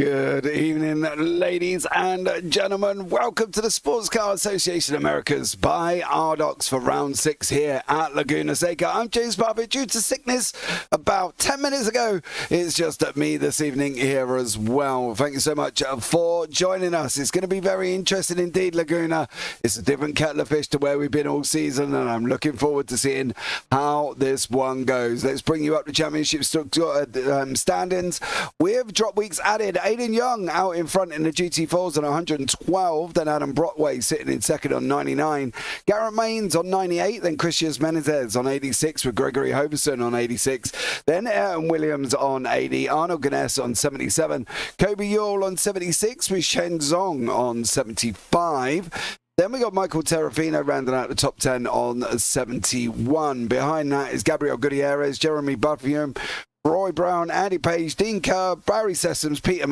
Good evening, ladies and gentlemen. Welcome to the Sportscar Association Americas by RDocs for round 6 here at Laguna Seca. I'm James Parfitt. Due to sickness about 10 minutes ago, it's just me this evening here as well. Thank you so much for joining us. It's going to be very interesting indeed, Laguna. It's a different kettle of fish to where we've been all season, and I'm looking forward to seeing how this one goes. Let's bring you up to championship standings. With drop weeks added, Aiden Young out in front in the GT4s on 112, then Adam Brockway sitting in second on 99, Garrett Maines on 98, then Christian Menezes on 86 with Gregory Hoverson on 86, then Ayrton Williams on 80, Arnold Guinness on 77, Kobe Yule on 76 with Shen Zong on 75. Then we got Michael Terrafino rounding out the top 10 on 71. Behind that is Gabriel Gutierrez, Jeremy Buffium, Roy Brown, Andy Page, Dean Kerr, Barry Sessoms, Peter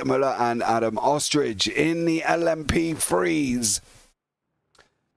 Muller and Adam Ostrich in the LMP3s.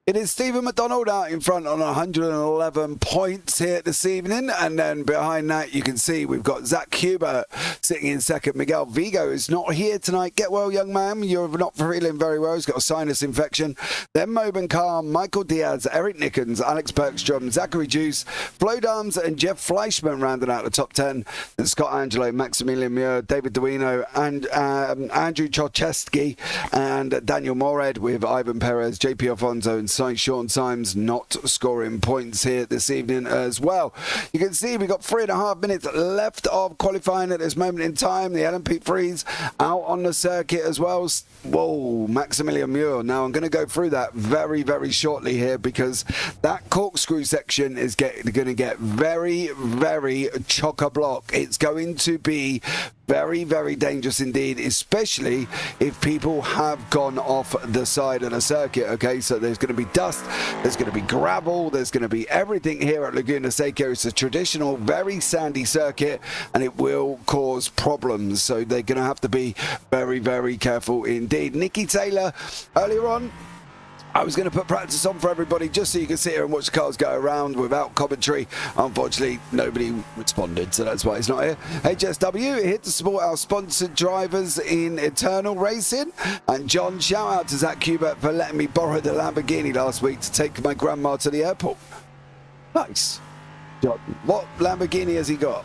It is Stephen McDonald out in front on 111 points here this evening. And then behind that, you can see we've got Zach Hubert sitting in second. Miguel Vigo is not here tonight. Get well, young man. You're not feeling very well. He's got a sinus infection. Then Mobin Khan, Michael Diaz, Eric Nickens, Alex Bergstrom, Zachary Juice, Flo Dams and Jeff Fleischman rounding out the top 10. Then Scott Angelo, Maximilian Muir, David Duino, and Andrew Chochesky and Daniel Mored with Ivan Perez, JP Alfonso and Sean Symes not scoring points here this evening as well. You can see we've got 3.5 minutes left of qualifying at this moment in time. The LMP3s out on the circuit as well. Whoa, Maximilian Muir. Now I'm going to go through that very, very shortly here because that corkscrew section is going to get very, very chock-a-block. It's going to be very, very dangerous indeed, especially if people have gone off the side of the circuit. Okay, so there's going to be dust, there's going to be gravel, there's going to be everything here at Laguna Seca. It's a traditional, very sandy circuit, and it will cause problems. So they're going to have to be very, very careful indeed. Nikki Taylor, earlier on, I was going to put practice on for everybody just so you can sit here and watch the cars go around without commentary. Unfortunately, nobody responded, so that's why he's not here. HSW, here to support our sponsored drivers in Eternal Racing. And John, shout out to Zach Hubert for letting me borrow the Lamborghini last week to take my grandma to the airport. Nice. John, what Lamborghini has he got?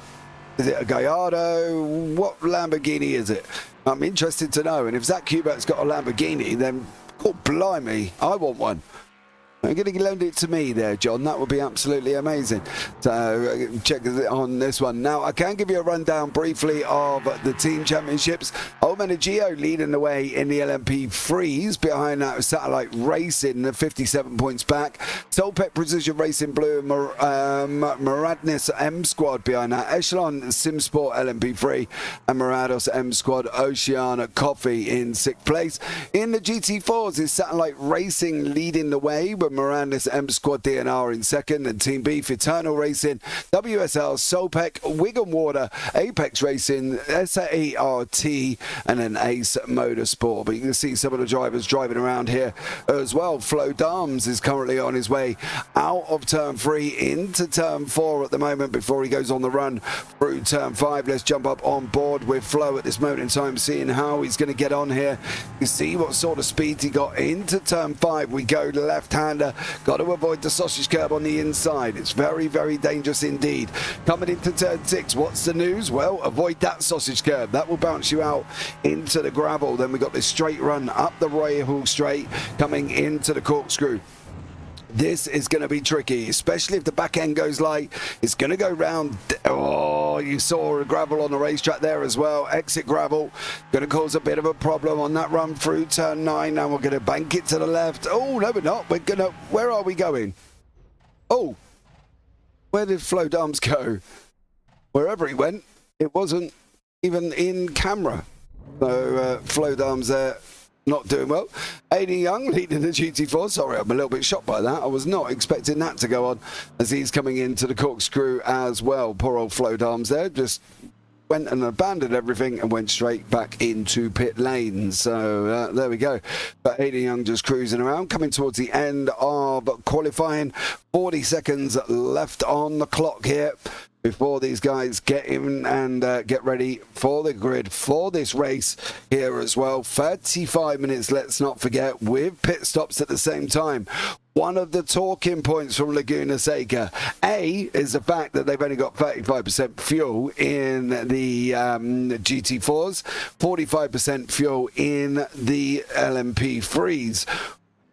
Is it a Gallardo? What Lamborghini is it? I'm interested to know. And if Zach Hubert's got a Lamborghini, then oh, blimey, I want one. I'm going to loan it to me there, John. That would be absolutely amazing. So check on this one. Now, I can give you a rundown briefly of the team championships. Old Menegio leading the way in the LMP3s. Behind that was Satellite Racing, 57 points back. Solpec Precision Racing Blue, Maradnis M Squad behind that. Echelon SimSport LMP3 and Marados M Squad Oceana Coffee in 6th place. In the GT4s is Satellite Racing leading the way with Mirandis M Squad DNR in second, and Team Beef Eternal Racing, WSL Solpec, Wigan Water, Apex Racing, SART, and then Ace Motorsport. But you can see some of the drivers driving around here as well. Flo Dams is currently on his way out of turn 3 into turn 4 at the moment before he goes on the run through turn 5. Let's jump up on board with Flo at this moment in time, seeing how he's going to get on here. You see what sort of speed he got into turn 5. We go left-hander. Got to avoid the sausage curb on the inside. It's very, very dangerous indeed. Coming into turn 6, what's the news? Well, avoid that sausage curb. That will bounce you out into the gravel. Then we got this straight run up the Royal Straight coming into the corkscrew. This is going to be tricky, especially if the back end goes light. It's going to go round. Oh, you saw gravel on the racetrack there as well. Exit gravel. Going to cause a bit of a problem on that run through turn 9. Now we're going to bank it to the left. Oh, no, we're not. We're going to... Where are we going? Oh, where did Flo Dams go? Wherever he went, it wasn't even in camera. So Flo Dams there. Not doing well. Aiden Young leading the GT4. Sorry, I'm a little bit shocked by that. I was not expecting that to go on as he's coming into the corkscrew as well. Poor old Flo Dams there. Just went and abandoned everything and went straight back into pit lane. So there we go. But Aiden Young just cruising around, coming towards the end of qualifying. 40 seconds left on the clock here. before these guys get in and get ready for the grid for this race here as well. 35 minutes, let's not forget, with pit stops at the same time. One of the talking points from Laguna Seca, is the fact that they've only got 35% fuel in the GT4s, 45% fuel in the LMP3s.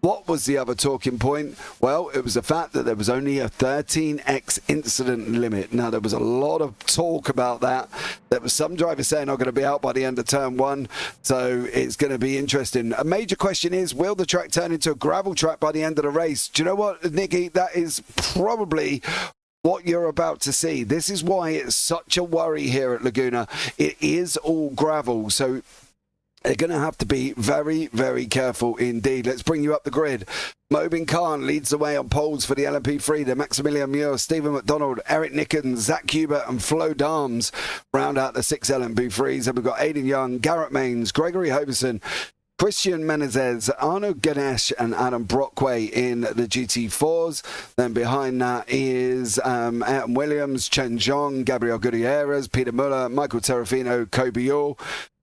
What was the other talking point? Well, it was the fact that there was only a 13x incident limit. Now, there was a lot of talk about that. There was some drivers saying I'm going to be out by the end of turn one, so it's going to be interesting. A major question is, will the track turn into a gravel track by the end of the race? Do you know what, Nicky? That is probably what you're about to see. This is why it's such a worry here at Laguna. It is all gravel, so they're going to have to be very, very careful indeed. Let's bring you up the grid. Mobin Khan leads the way on poles for the LMP3. The Maximilian Muir, Stephen McDonald, Eric Nickens, Zach Hubert and Flo Dahms round out the 6 LMP3s. And we've got Aidan Young, Garrett Mains, Gregory Hoverson, Christian Menezes, Arno Ganesh and Adam Brockway in the GT4s. Then behind that is Ayrton Williams, Chen Zhong, Gabriel Gutierrez, Peter Muller, Michael Terrafino, Kobe Yule,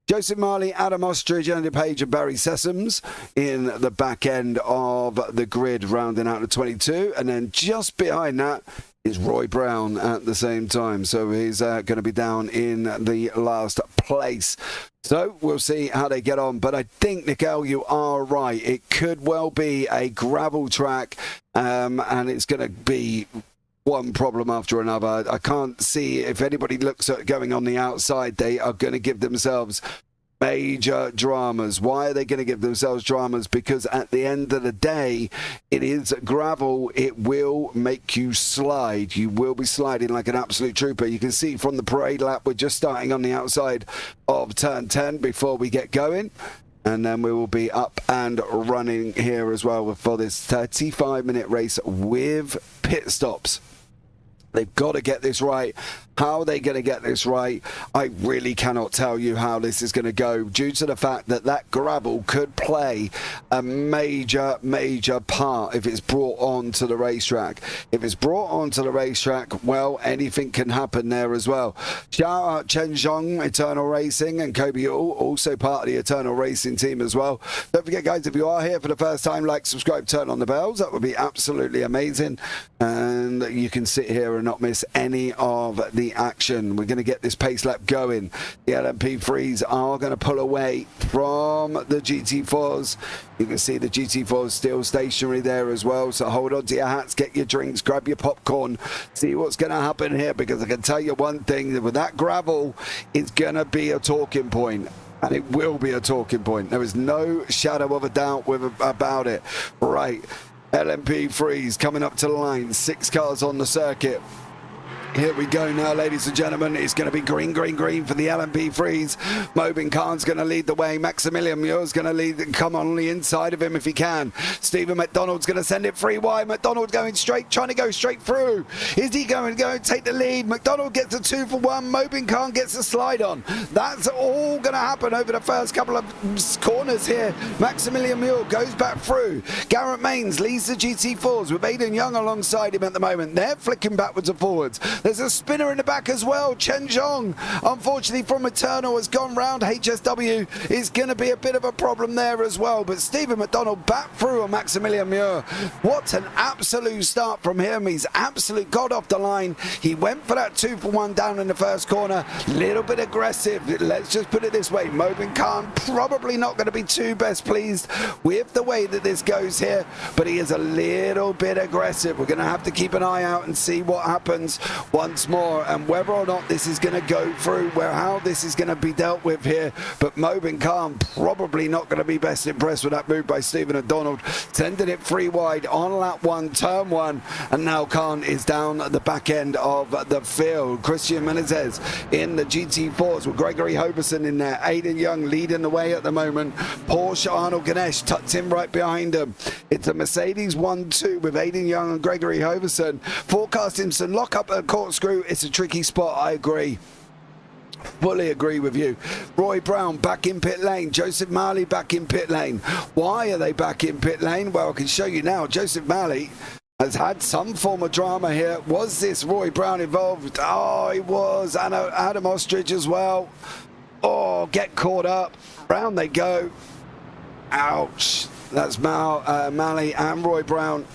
Joseph Marley, Adam Ostrich, Andy Page and Barry Sessoms in the back end of the grid, rounding out the 22. And then just behind that is Roy Brown at the same time. So he's going to be down in the last place. So we'll see how they get on. But I think, Nickel, you are right. It could well be a gravel track, and it's going to be one problem after another. I can't see, if anybody looks at going on the outside, they are going to give themselves major dramas. Why are they going to give themselves dramas? Because at the end of the day, it is gravel. It will make you slide. You will be sliding like an absolute trooper. You can see from the parade lap, we're just starting on the outside of turn 10 before we get going. And then we will be up and running here as well for this 35-minute race with pit stops. They've got to get this right. How are they going to get this right? I really cannot tell you how this is going to go, due to the fact that that gravel could play a major, major part if it's brought onto the racetrack. If it's brought onto the racetrack, well, anything can happen there as well. Shout out Chen Zhong, Eternal Racing, and Kobe Yule, also part of the Eternal Racing team as well. Don't forget, guys, if you are here for the first time, like, subscribe, turn on the bells. That would be absolutely amazing. And you can sit here and not miss any of the action. We're going to get this pace lap going. The LMP3s are going to pull away from the GT4s. You can see the GT4s still stationary there as well, so hold on to your hats, get your drinks, grab your popcorn, see what's going to happen here, because I can tell you one thing, with that gravel, it's going to be a talking point. And it will be a talking point. There is no shadow of a doubt about it. Right, LMP3s coming up to the line, 6 cars on the circuit. Here we go now, ladies and gentlemen. It's going to be green, green, green for the LMP3s. Mobin Khan's going to lead the way. Maximilian Muir's going to lead and come on the inside of him if he can. Stephen McDonald's going to send it free wide. McDonald going straight, trying to go straight through. Is he going to go and take the lead? McDonald gets a 2 for 1. Mobin Khan gets a slide on. That's all going to happen over the first couple of corners here. Maximilian Muir goes back through. Garrett Mains leads the GT4s with Aidan Young alongside him at the moment. They're flicking backwards and forwards. There's a spinner in the back as well. Chen Zhong, unfortunately from Eternal, has gone round HSW. Is going to be a bit of a problem there as well. But Stephen McDonald back through on Maximilian Muir. What an absolute start from him. He's absolutely got off the line. He went for that 2 for 1 down in the first corner. Little bit aggressive. Let's just put it this way. Mobin Khan probably not going to be too best pleased with the way that this goes here. But he is a little bit aggressive. We're going to have to keep an eye out and see what happens once more, and whether or not this is going to go through, how this is going to be dealt with here. But Mobin Khan probably not going to be best impressed with that move by Stephen McDonald, sending it free wide on lap 1, turn 1, and now Khan is down at the back end of the field. Christian Menezes in the GT4s with Gregory Hoberson in there. Aidan Young leading the way at the moment. Porsche Arnold Ganesh tucked in right behind him. It's a Mercedes 1-2 with Aidan Young and Gregory Hoberson. Forecasting some lock up at corkscrew. It's a tricky spot, I agree. Fully agree with you. Roy Brown back in pit lane. Joseph Marley back in pit lane. Why are they back in pit lane? Well, I can show you now. Joseph Marley has had some form of drama here. Was this Roy Brown involved? Oh, he was. And Adam Ostrich as well. Oh, get caught up. Round they go. Ouch. That's Malley and Roy Brown.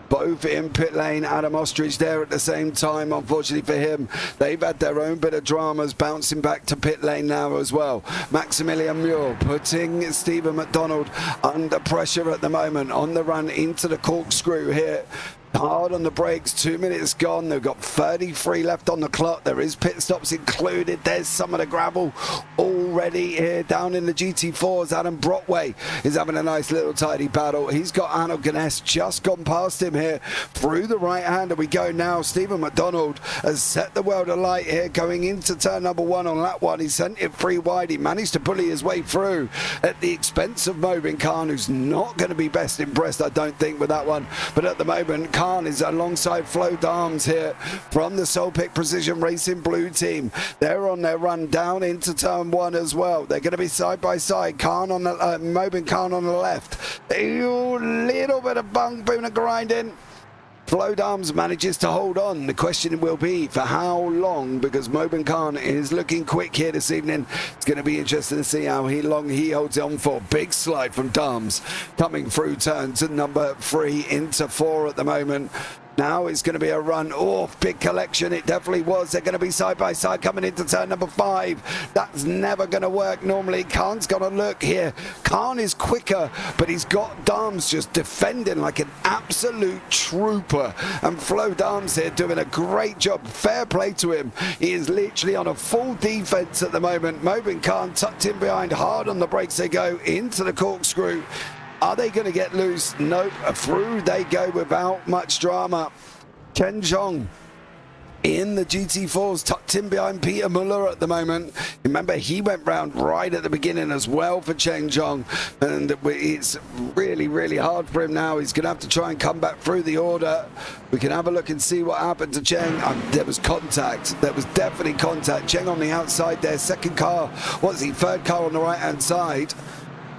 Both in pit lane. Adam Ostrich there at the same time. Unfortunately for him, they've had their own bit of dramas bouncing back to pit lane now as well. Maximilian Muir putting Stephen McDonald under pressure at the moment on the run into the corkscrew here. Hard on the brakes, 2 minutes gone. They've got 33 left on the clock. There is pit stops included. There's some of the gravel already here down in the GT4s. Adam Brotway is having a nice little tidy battle. He's got Arnold Ganes just gone past him here through the right hander. We go now. Stephen McDonald has set the world alight here going into turn number 1 on lap 1. He sent it free wide. He managed to bully his way through at the expense of Mobin Khan, who's not going to be best impressed, I don't think, with that one. But at the moment, Khan is alongside Flo Dahms here from the Solpic Precision Racing Blue team. They're on their run down into turn 1 as well. They're going to be side by side. Khan on the Mobin Khan on the left. A little bit of bumping and grinding. Flo Dahms manages to hold on. The question will be for how long, because Mobin Khan is looking quick here this evening. It's going to be interesting to see how long he holds on for. Big slide from Dahms coming through turn to number 3 into 4 at the moment. Now it's going to be a run. Oh, big collection. It definitely was. They're going to be side by side coming into turn number 5. That's never going to work normally. Khan's got to look here. Khan is quicker, but he's got Dahms just defending like an absolute trooper. And Flo Dahms here doing a great job. Fair play to him. He is literally on a full defense at the moment. Mobin Khan tucked in behind, hard on the brakes they go into the corkscrew. Are they going to get loose? Nope. Through they go without much drama. Chen Zhong in the GT4s, tucked in behind Peter Muller at the moment. Remember, he went round right at the beginning as well for Chen Zhong, and it's really, really hard for him now. He's going to have to try and come back through the order. We can have a look and see what happened to Cheng. There was contact. There was definitely contact. Cheng on the outside there. Second car. What's he? Third car on the right-hand side.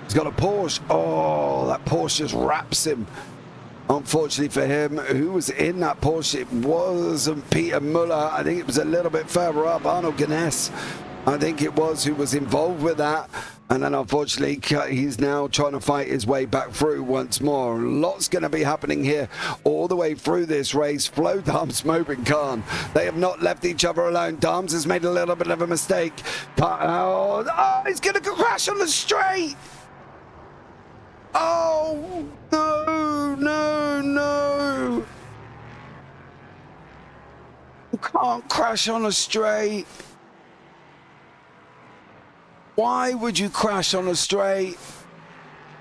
He's got a Porsche. Oh, that Porsche just wraps him. Unfortunately for him, who was in that Porsche? It wasn't Peter Muller. I think it was a little bit further up. Arnold Ganes, I think it was, who was involved with that. And then unfortunately, he's now trying to fight his way back through once more. Lots going to be happening here all the way through this race. Flo Dahms, Mobin Khan. They have not left each other alone. Dahms has made a little bit of a mistake. Oh, he's going to crash on the straight. Oh, no, no, no. You can't crash on a straight. Why would you crash on a straight?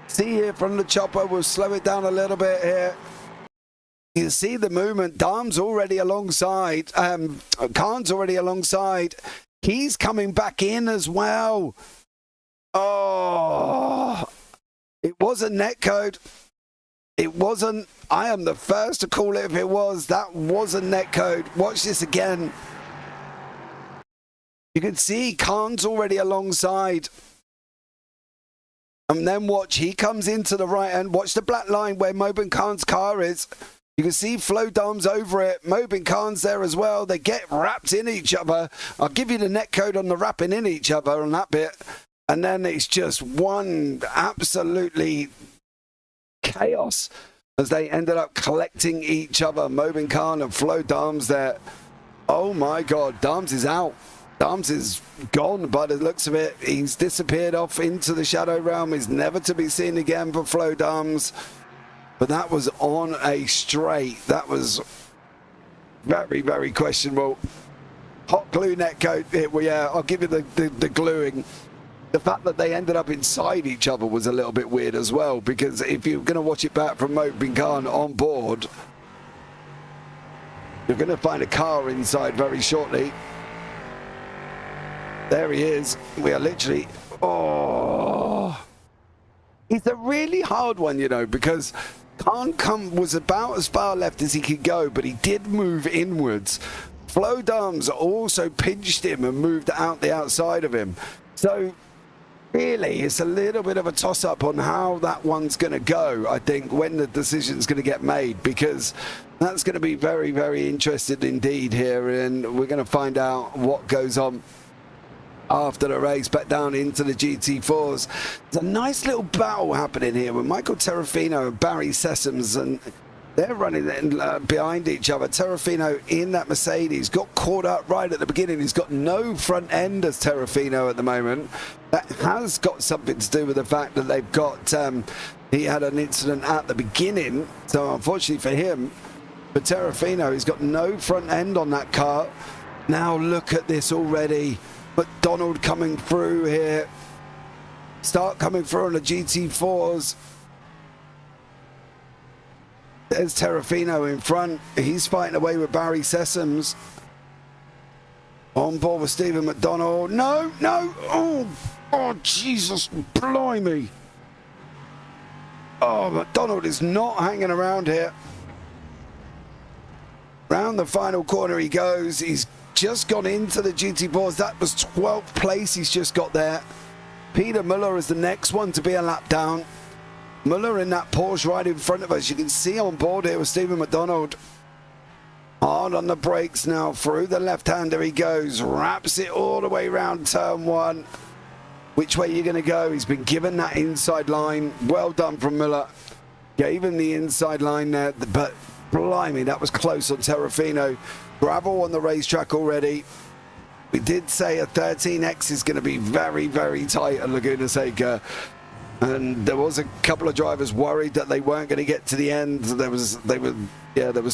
See here from the chopper, we'll slow it down a little bit here. You see the movement. Dahms already alongside. Khan's already alongside. He's coming back in as well. Oh, it wasn't netcode. It wasn't. I am the first to call it if it was. That wasn't netcode. Watch this again. You can see Khan's already alongside. And then watch, he comes into the right end. Watch the black line where Mobin Khan's car is. You can see Flo Dahms over it. Mobin Khan's there as well. They get wrapped in each other. I'll give you the netcode on the wrapping in each other on that bit. And then it's just one absolutely chaos as they ended up collecting each other. Mobin Khan and Flo Dahms there. Oh my God, Dahms is out. Dahms is gone by the looks of it. He's disappeared off into the shadow realm. He's never to be seen again for Flo Dahms. But that was on a straight. That was very, very questionable. Hot glue netcode. Yeah, I'll give you the gluing. The fact that they ended up inside each other was a little bit weird as well, because if you're going to watch it back from Mobin Khan on board, you're going to find a car inside very shortly. There he is. We are literally... Oh... It's a really hard one, you know, because Khan was about as far left as he could go, but he did move inwards. Flo Dahms also pinched him and moved out the outside of him. So... really, it's a little bit of a toss-up on how that one's going to go, I think, when the decision's going to get made, because That's going to be very, very interesting indeed here, and we're going to find out what goes on after the race back down into the GT4s. There's a nice little battle happening here with Michael Terrafino and Barry Sessoms, and they're running behind each other. Terrafino in that Mercedes got caught up right at the beginning. He's got no front end as Terrafino at the moment. That has got something to do with the fact that they've got, he had an incident at the beginning. So unfortunately for him, for Terrafino, he's got no front end on that car. Now look at this already. McDonald coming through here. Start coming through on the GT4s. There's Terrafino in front. He's fighting away with Barry Sessoms. On board with Stephen McDonald. No, no. Oh, Jesus, blimey. Oh, McDonald is not hanging around here. Round the final corner he goes. He's just gone into the GT4s. That was 12th place he's just got there. Peter Muller is the next one to be a lap down. Muller in that Porsche right in front of us. You can see on board here with Stephen McDonald. Hard on the brakes now. Through the left-hander he goes. Wraps it all the way around turn one. Which way are you going to go? He's been given that inside line. Well done from Muller. Gave him the inside line there. But blimey, that was close on Terrafino. Gravel on the racetrack already. We did say a 13X is going to be very, very tight at Laguna Seca. And there was a couple of drivers worried that they weren't going to get to the end. There was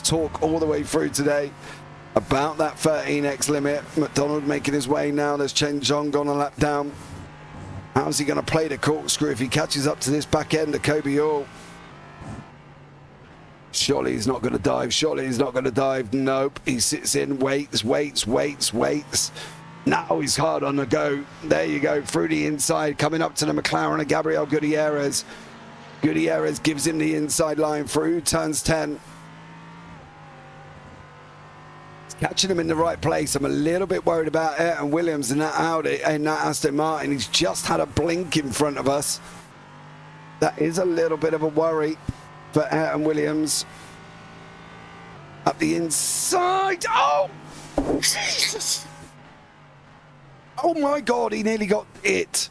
talk all the way through today about that 13X limit. McDonald making his way now. There's Chen Zhong gone a lap down. How's he going to play the corkscrew if he catches up to this back end of Kobe Hall? Surely he's not going to dive. Surely he's not going to dive. Nope. He sits in, waits. Now he's hard on the go. There you go, through the inside, coming up to the McLaren of Gabriel Gutierrez. Gutierrez gives him the inside line through, turns 10. He's catching him in the right place. I'm a little bit worried about Ayrton Williams in that Audi and that Aston Martin. He's just had a blink in front of us. That is a little bit of a worry for Ayrton Williams. Up the inside. Oh, Jesus. Oh my God, he nearly got it.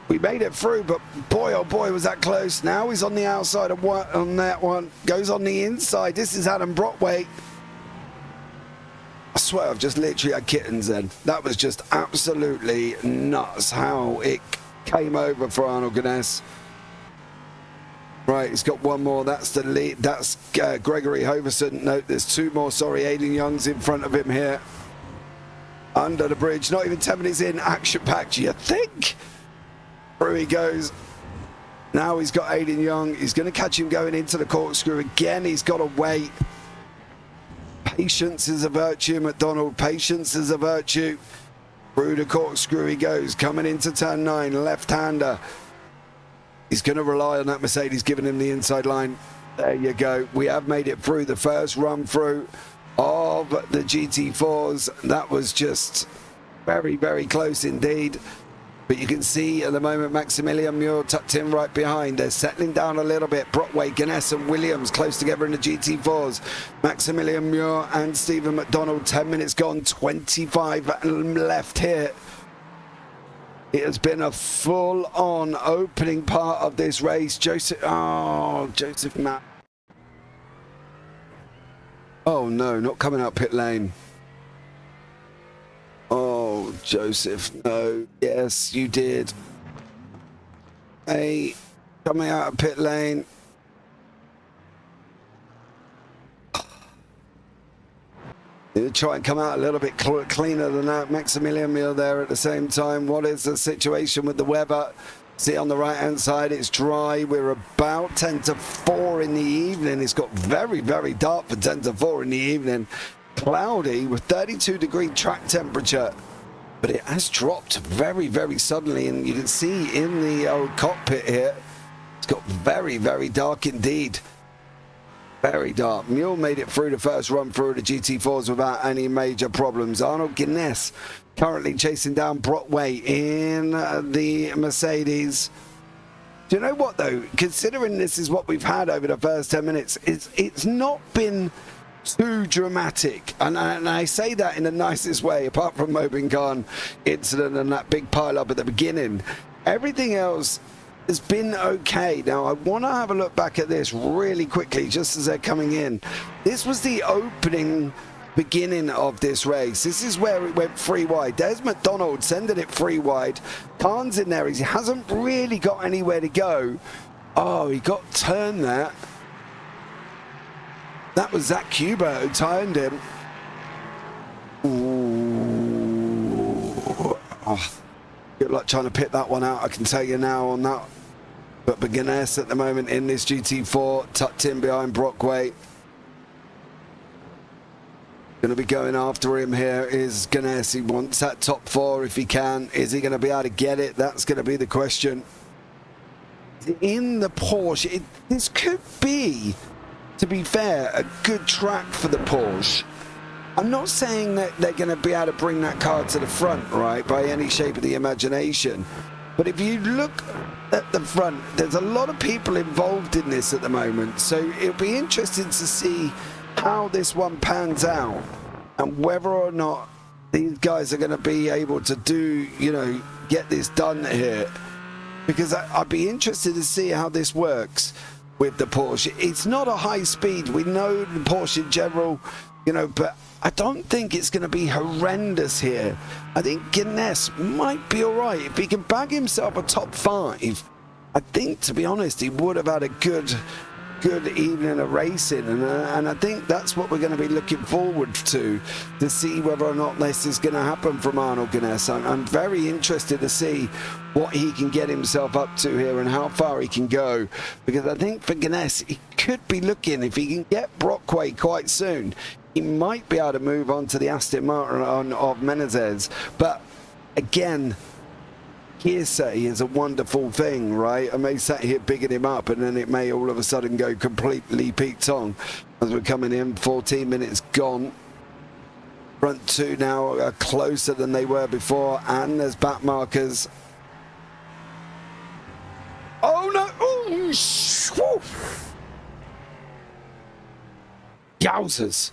We made it through, but boy, oh boy, was that close. Now he's on the outside of one, on that one. Goes on the inside. This is Adam Brockway. I swear I've just literally had kittens then. That was just absolutely nuts how it came over for Arnold Guinness. Right, he's got one more. That's the lead. That's Gregory Hoverson. No, there's two more. Sorry, Aiden Young's in front of him here. Under the bridge, not even 10 minutes in, action-packed, you think? Through he goes. Now he's got Aiden Young. He's going to catch him going into the corkscrew again. He's got to wait. Patience is a virtue, McDonald. Patience is a virtue. Through the corkscrew he goes, coming into turn 9, left-hander. He's going to rely on that Mercedes giving him the inside line. There you go. We have made it through the first run through of the GT4s. That was just very, very close indeed. But you can see at the moment Maximilian Muir tucked in right behind. They're settling down a little bit. Brockway, Guinness and Williams close together in the GT4s. Maximilian Muir and Stephen McDonald, 10 minutes gone, 25 left here. It has been a full-on opening part of this race. Joseph Matt. Oh no, not coming up pit lane. Oh, Joseph, no. Yes, you did. Hey, coming out of pit lane. You try and come out a little bit cleaner than that. Maximilian Muir there at the same time. What is the situation with the weather? See on the right-hand side, it's dry. We're about 10 to 4 in the evening. It's got very, very dark for 10 to 4 in the evening. Cloudy with 32-degree track temperature. But it has dropped very, very suddenly. And you can see in the old cockpit here, it's got very, very dark indeed. Very dark. Mule made it through the first run through the GT4s without any major problems. Arnold Guinness currently chasing down Brockway in the Mercedes. Do you know what, though? Considering this is what we've had over the first 10 minutes, it's not been too dramatic. And I say that in the nicest way, apart from Mobin Khan incident and that big pile-up at the beginning. Everything else has been okay. Now, I want to have a look back at this really quickly, just as they're coming in. This was the opening beginning of this race. This is where it went free wide. There's McDonald sending it free wide. Khan's in there. He hasn't really got anywhere to go. Oh, he got turned there. That was Zach Cuba who turned him. Ooh. Oh, good luck trying to pick that one out, I can tell you now on that. But Beginnes at the moment in this GT4, tucked in behind Brockway. Going to be going after him here is Ganes. He wants that top four if he can. Is he going to be able to get it? That's going to be the question. In the Porsche, this could be, to be fair, a good track for the Porsche. I'm not saying that they're going to be able to bring that car to the front, right, by any shape of the imagination. But if you look at the front, there's a lot of people involved in this at the moment. So it'll be interesting to see how this one pans out and whether or not these guys are going to be able to do, you know, get this done here. Because I'd be interested to see how this works with the Porsche. It's not a high speed. We know the Porsche in general, you know, but I don't think it's going to be horrendous here. I think Guinness might be all right. If he can bag himself a top 5, I think, to be honest, he would have had a good evening of racing, and I think that's what we're going to be looking forward to see whether or not this is going to happen from Arnold Guinness. I'm very interested to see what he can get himself up to here and how far he can go, because I think for Guinness, he could be looking, if he can get Brockway quite soon, he might be able to move on to the Aston Martin of Menezes. But again, hearsay is a wonderful thing, right? I may sat here bigging him up and then it may all of a sudden go completely Pete Tong as we're coming in. 14 minutes gone. Front two now are closer than they were before, and there's back markers. Oh no! Ooh, yowzers.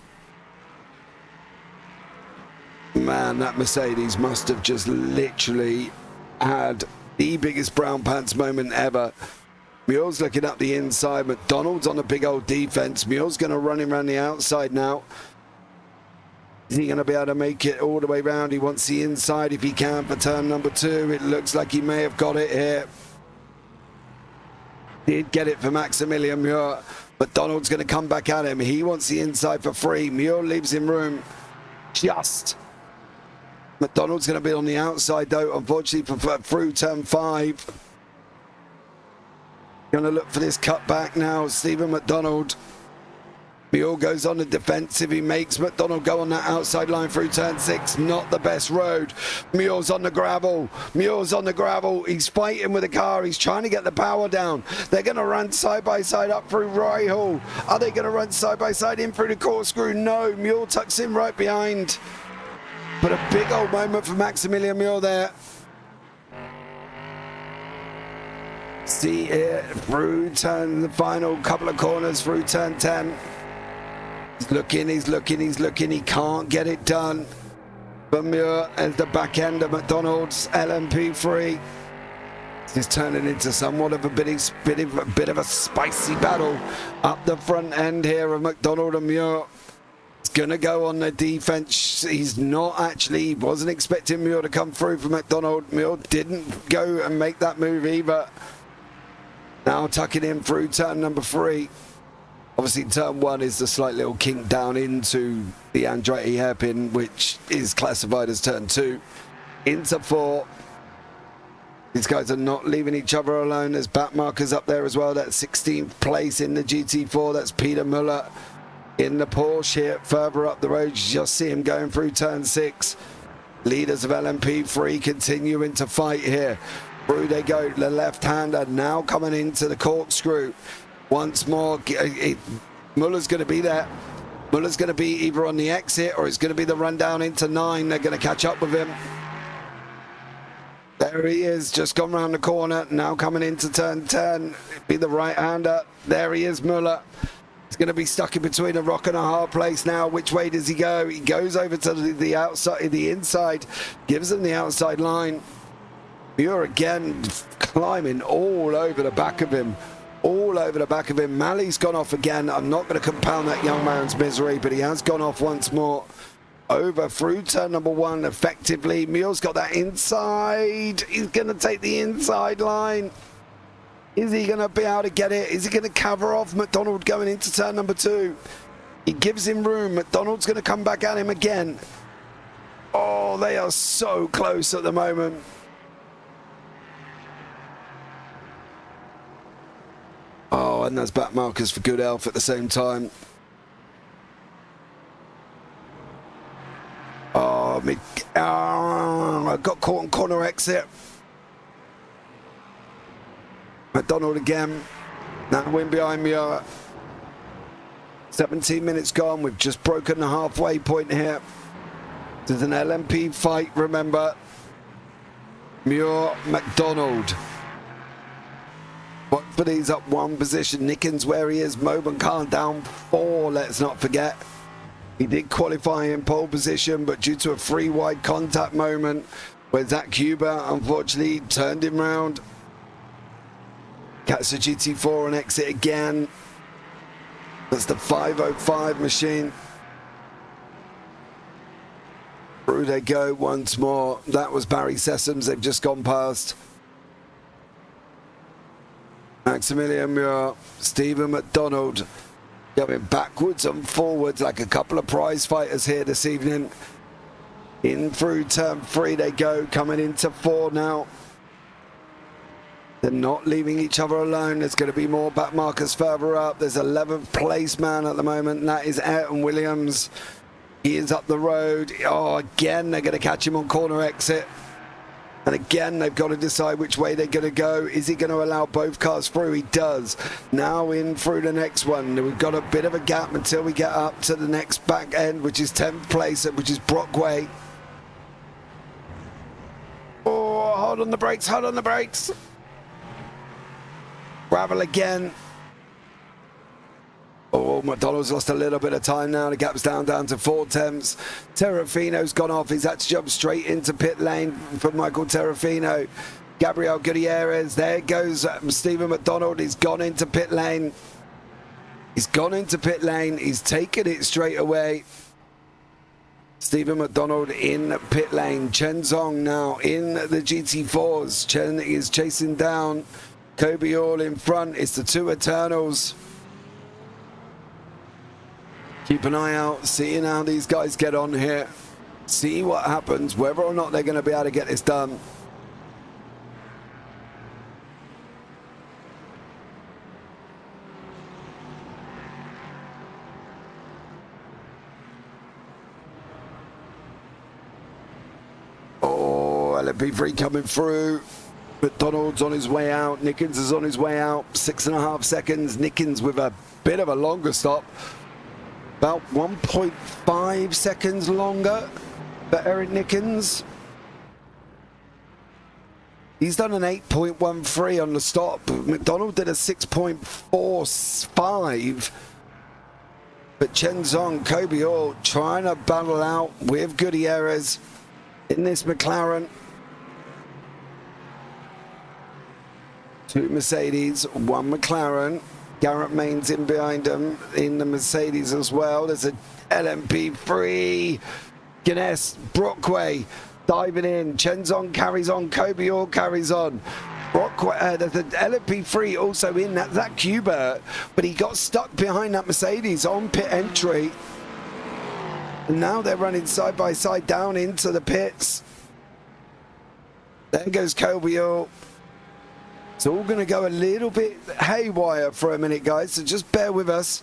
Man, that Mercedes must have just literally had the biggest brown pants moment ever. Muir's looking up the inside. McDonald's on a big old defense. Muir's going to run him around the outside now. Is he going to be able to make it all the way around? He wants the inside if he can for turn number 2. It looks like he may have got it here. Did get it for Maximilian Muir. McDonald's going to come back at him. He wants the inside for free. Muir leaves him room. Just. McDonald's going to be on the outside, though, unfortunately, for through turn 5. Going to look for this cutback now. Stephen McDonald. Muir goes on the defensive. He makes McDonald go on that outside line through turn 6. Not the best road. Muir's on the gravel. Muir's on the gravel. He's fighting with the car. He's trying to get the power down. They're going to run side by side up through Roy Hall. Are they going to run side by side in through the corkscrew? No. Muir tucks in right behind. But a big old moment for Maximilian Muir there. See here through turn, the final couple of corners through turn 10. He's looking, he's looking, he's looking. He can't get it done. But Muir as the back end of McDonald's LMP3. This is turning into somewhat of a bit of a spicy battle up the front end here of McDonald and Muir. He's going to go on the defense. He's not actually, he wasn't expecting Muir to come through for McDonald. Muir didn't go and make that move either. Now tucking in through turn number 3. Obviously turn 1 is the slight little kink down into the Andretti hairpin, which is classified as turn 2. Into 4. These guys are not leaving each other alone. There's back markers up there as well. That's 16th place in the GT4. That's Peter Muller. In the Porsche here, further up the road, you just see him going through turn 6. Leaders of LMP3 continuing to fight here. Through they go, the left-hander now coming into the corkscrew. Once more, Muller's going to be there. Muller's going to be either on the exit or it's going to be the run down into 9. They're going to catch up with him. There he is, just gone round the corner, now coming into turn 10. Be the right-hander. There he is, Muller. He's going to be stuck in between a rock and a hard place now. Which way does he go? He goes over to the outside, the inside, gives him the outside line. Muir again climbing all over the back of him. All over the back of him. Malley's gone off again. I'm not going to compound that young man's misery, but he has gone off once more. Over through turn number 1 effectively. Muir's got that inside. He's going to take the inside line. Is he going to be able to get it? Is he going to cover off McDonald going into turn number 2? He gives him room. McDonald's going to come back at him again. Oh, they are so close at the moment. Oh, and there's back markers for good health at the same time. Oh, I got caught on corner exit. McDonald again. Now win behind me. 17 minutes gone. We've just broken the halfway point here. This is an LMP fight, remember. Muir, McDonald. Watford, he's up 1 position. Nickens where he is. Moban Khan down 4, let's not forget. He did qualify in pole position, but due to a free wide contact moment where Zach Huber unfortunately turned him round. Catch the GT4 and exit again. That's the 505 machine. Through they go once more. That was Barry Sessoms. They've just gone past. Maximilian Muir, Stephen McDonald. Going backwards and forwards like a couple of prize fighters here this evening. In through turn 3 they go, coming into 4 now. They're not leaving each other alone. There's going to be more back markers further up. There's 11th place man at the moment, and that is Ayrton Williams. He is up the road. Oh, again, they're going to catch him on corner exit. And again, they've got to decide which way they're going to go. Is he going to allow both cars through? He does. Now in through the next one. We've got a bit of a gap until we get up to the next back end, which is 10th place, which is Brockway. Oh, hold on the brakes, hold on the brakes. Gravel again. Oh, McDonald's lost a little bit of time now. The gap's down to 4 tenths. Terrafino's gone off. He's had to jump straight into pit lane for Michael Terrafino. Gabriel Gutierrez. There goes Stephen McDonald. He's gone into pit lane. He's gone into pit lane. He's taken it straight away. Stephen McDonald in pit lane. Chen Zong now in the GT4s. Chen is chasing down Kobe All in front. It's the 2 Eternals. Keep an eye out, seeing how these guys get on here. See what happens, whether or not they're going to be able to get this done. Oh, LMP3 coming through. McDonald's on his way out. Nickens is on his way out. 6.5 seconds. Nickens with a bit of a longer stop. About 1.5 seconds longer for Eric Nickens. He's done an 8.13 on the stop. McDonald did a 6.45. But Chen Zong, Kobe All trying to battle out with Gutierrez in this McLaren. 2 Mercedes, 1 McLaren. Garrett Main's in behind him in the Mercedes as well. There's a LMP3. Guinness, Brockway diving in. Chen Zong carries on. Kobe All carries on. Brockway, there's an LMP3 also in that Zach Hubert, but he got stuck behind that Mercedes on pit entry. And now they're running side by side down into the pits. There goes Kobe All. It's all going to go a little bit haywire for a minute, guys, so just bear with us.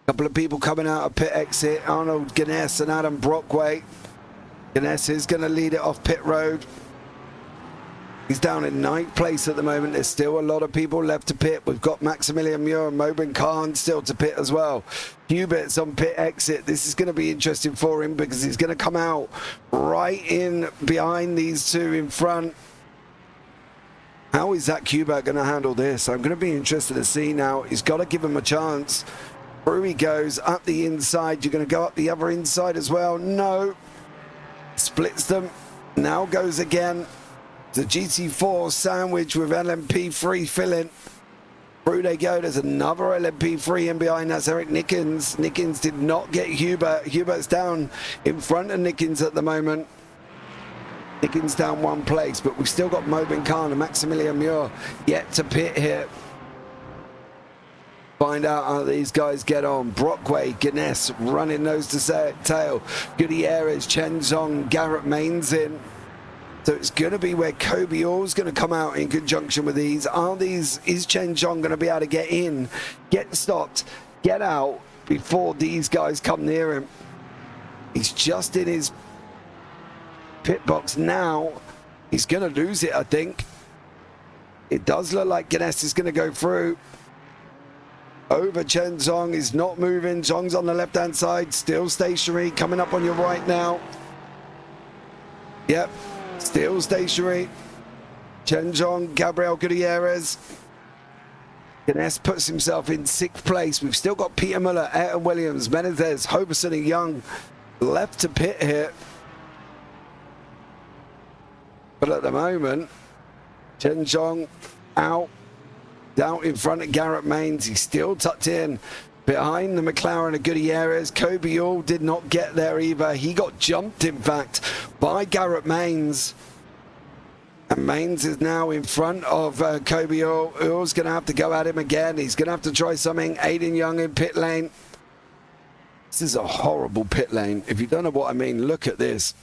A couple of people coming out of pit exit. Arnold Guinness and Adam Brockway. Guinness is going to lead it off pit road. He's down in 9th place at the moment. There's still a lot of people left to pit. We've got Maximilian Muir and Mobin Khan still to pit as well. Hubert's on pit exit. This is going to be interesting for him because he's going to come out right in behind these two in front. How is Zach Hubert going to handle this? I'm going to be interested to see now. He's got to give him a chance. Through he goes, up the inside. You're going to go up the other inside as well. No. Splits them. Now goes again. The GT4 sandwich with LMP3 filling. Through they go. There's another LMP3 in behind. That's Eric Nickens. Nickens did not get Hubert. Hubert's down in front of Nickens at the moment. Nickens down 1 place, but we've still got Mobin Khan and Maximilian Muir yet to pit here. Find out how these guys get on. Brockway, Guinness running nose to tail. Gutierrez, Chen Zhong, Garrett Mains in. So it's going to be where Kobe Orr's going to come out in conjunction with these. Is Chen Zhong going to be able to get in, get stopped, get out before these guys come near him? He's just in his pit box now. He's going to lose it, I think. It does look like Guinness is going to go through. Over Chen Zhong is not moving. Zhong's on the left-hand side, still stationary. Coming up on your right now. Yep. Still stationary. Chen Zhong, Gabriel Gutierrez. Guinness puts himself in 6th place. We've still got Peter Muller, Ayrton Williams, Menezes, Hoverson and Young left to pit here. But at the moment, Chen Zhong out in front of Garrett Mains. He's still tucked in behind the McLaren of Gutierrez. Kobe All did not get there either. He got jumped, in fact, by Garrett Mains. And Mains is now in front of Kobe All. All's going to have to go at him again. He's going to have to try something. Aiden Young in pit lane. This is a horrible pit lane. If you don't know what I mean, look at this.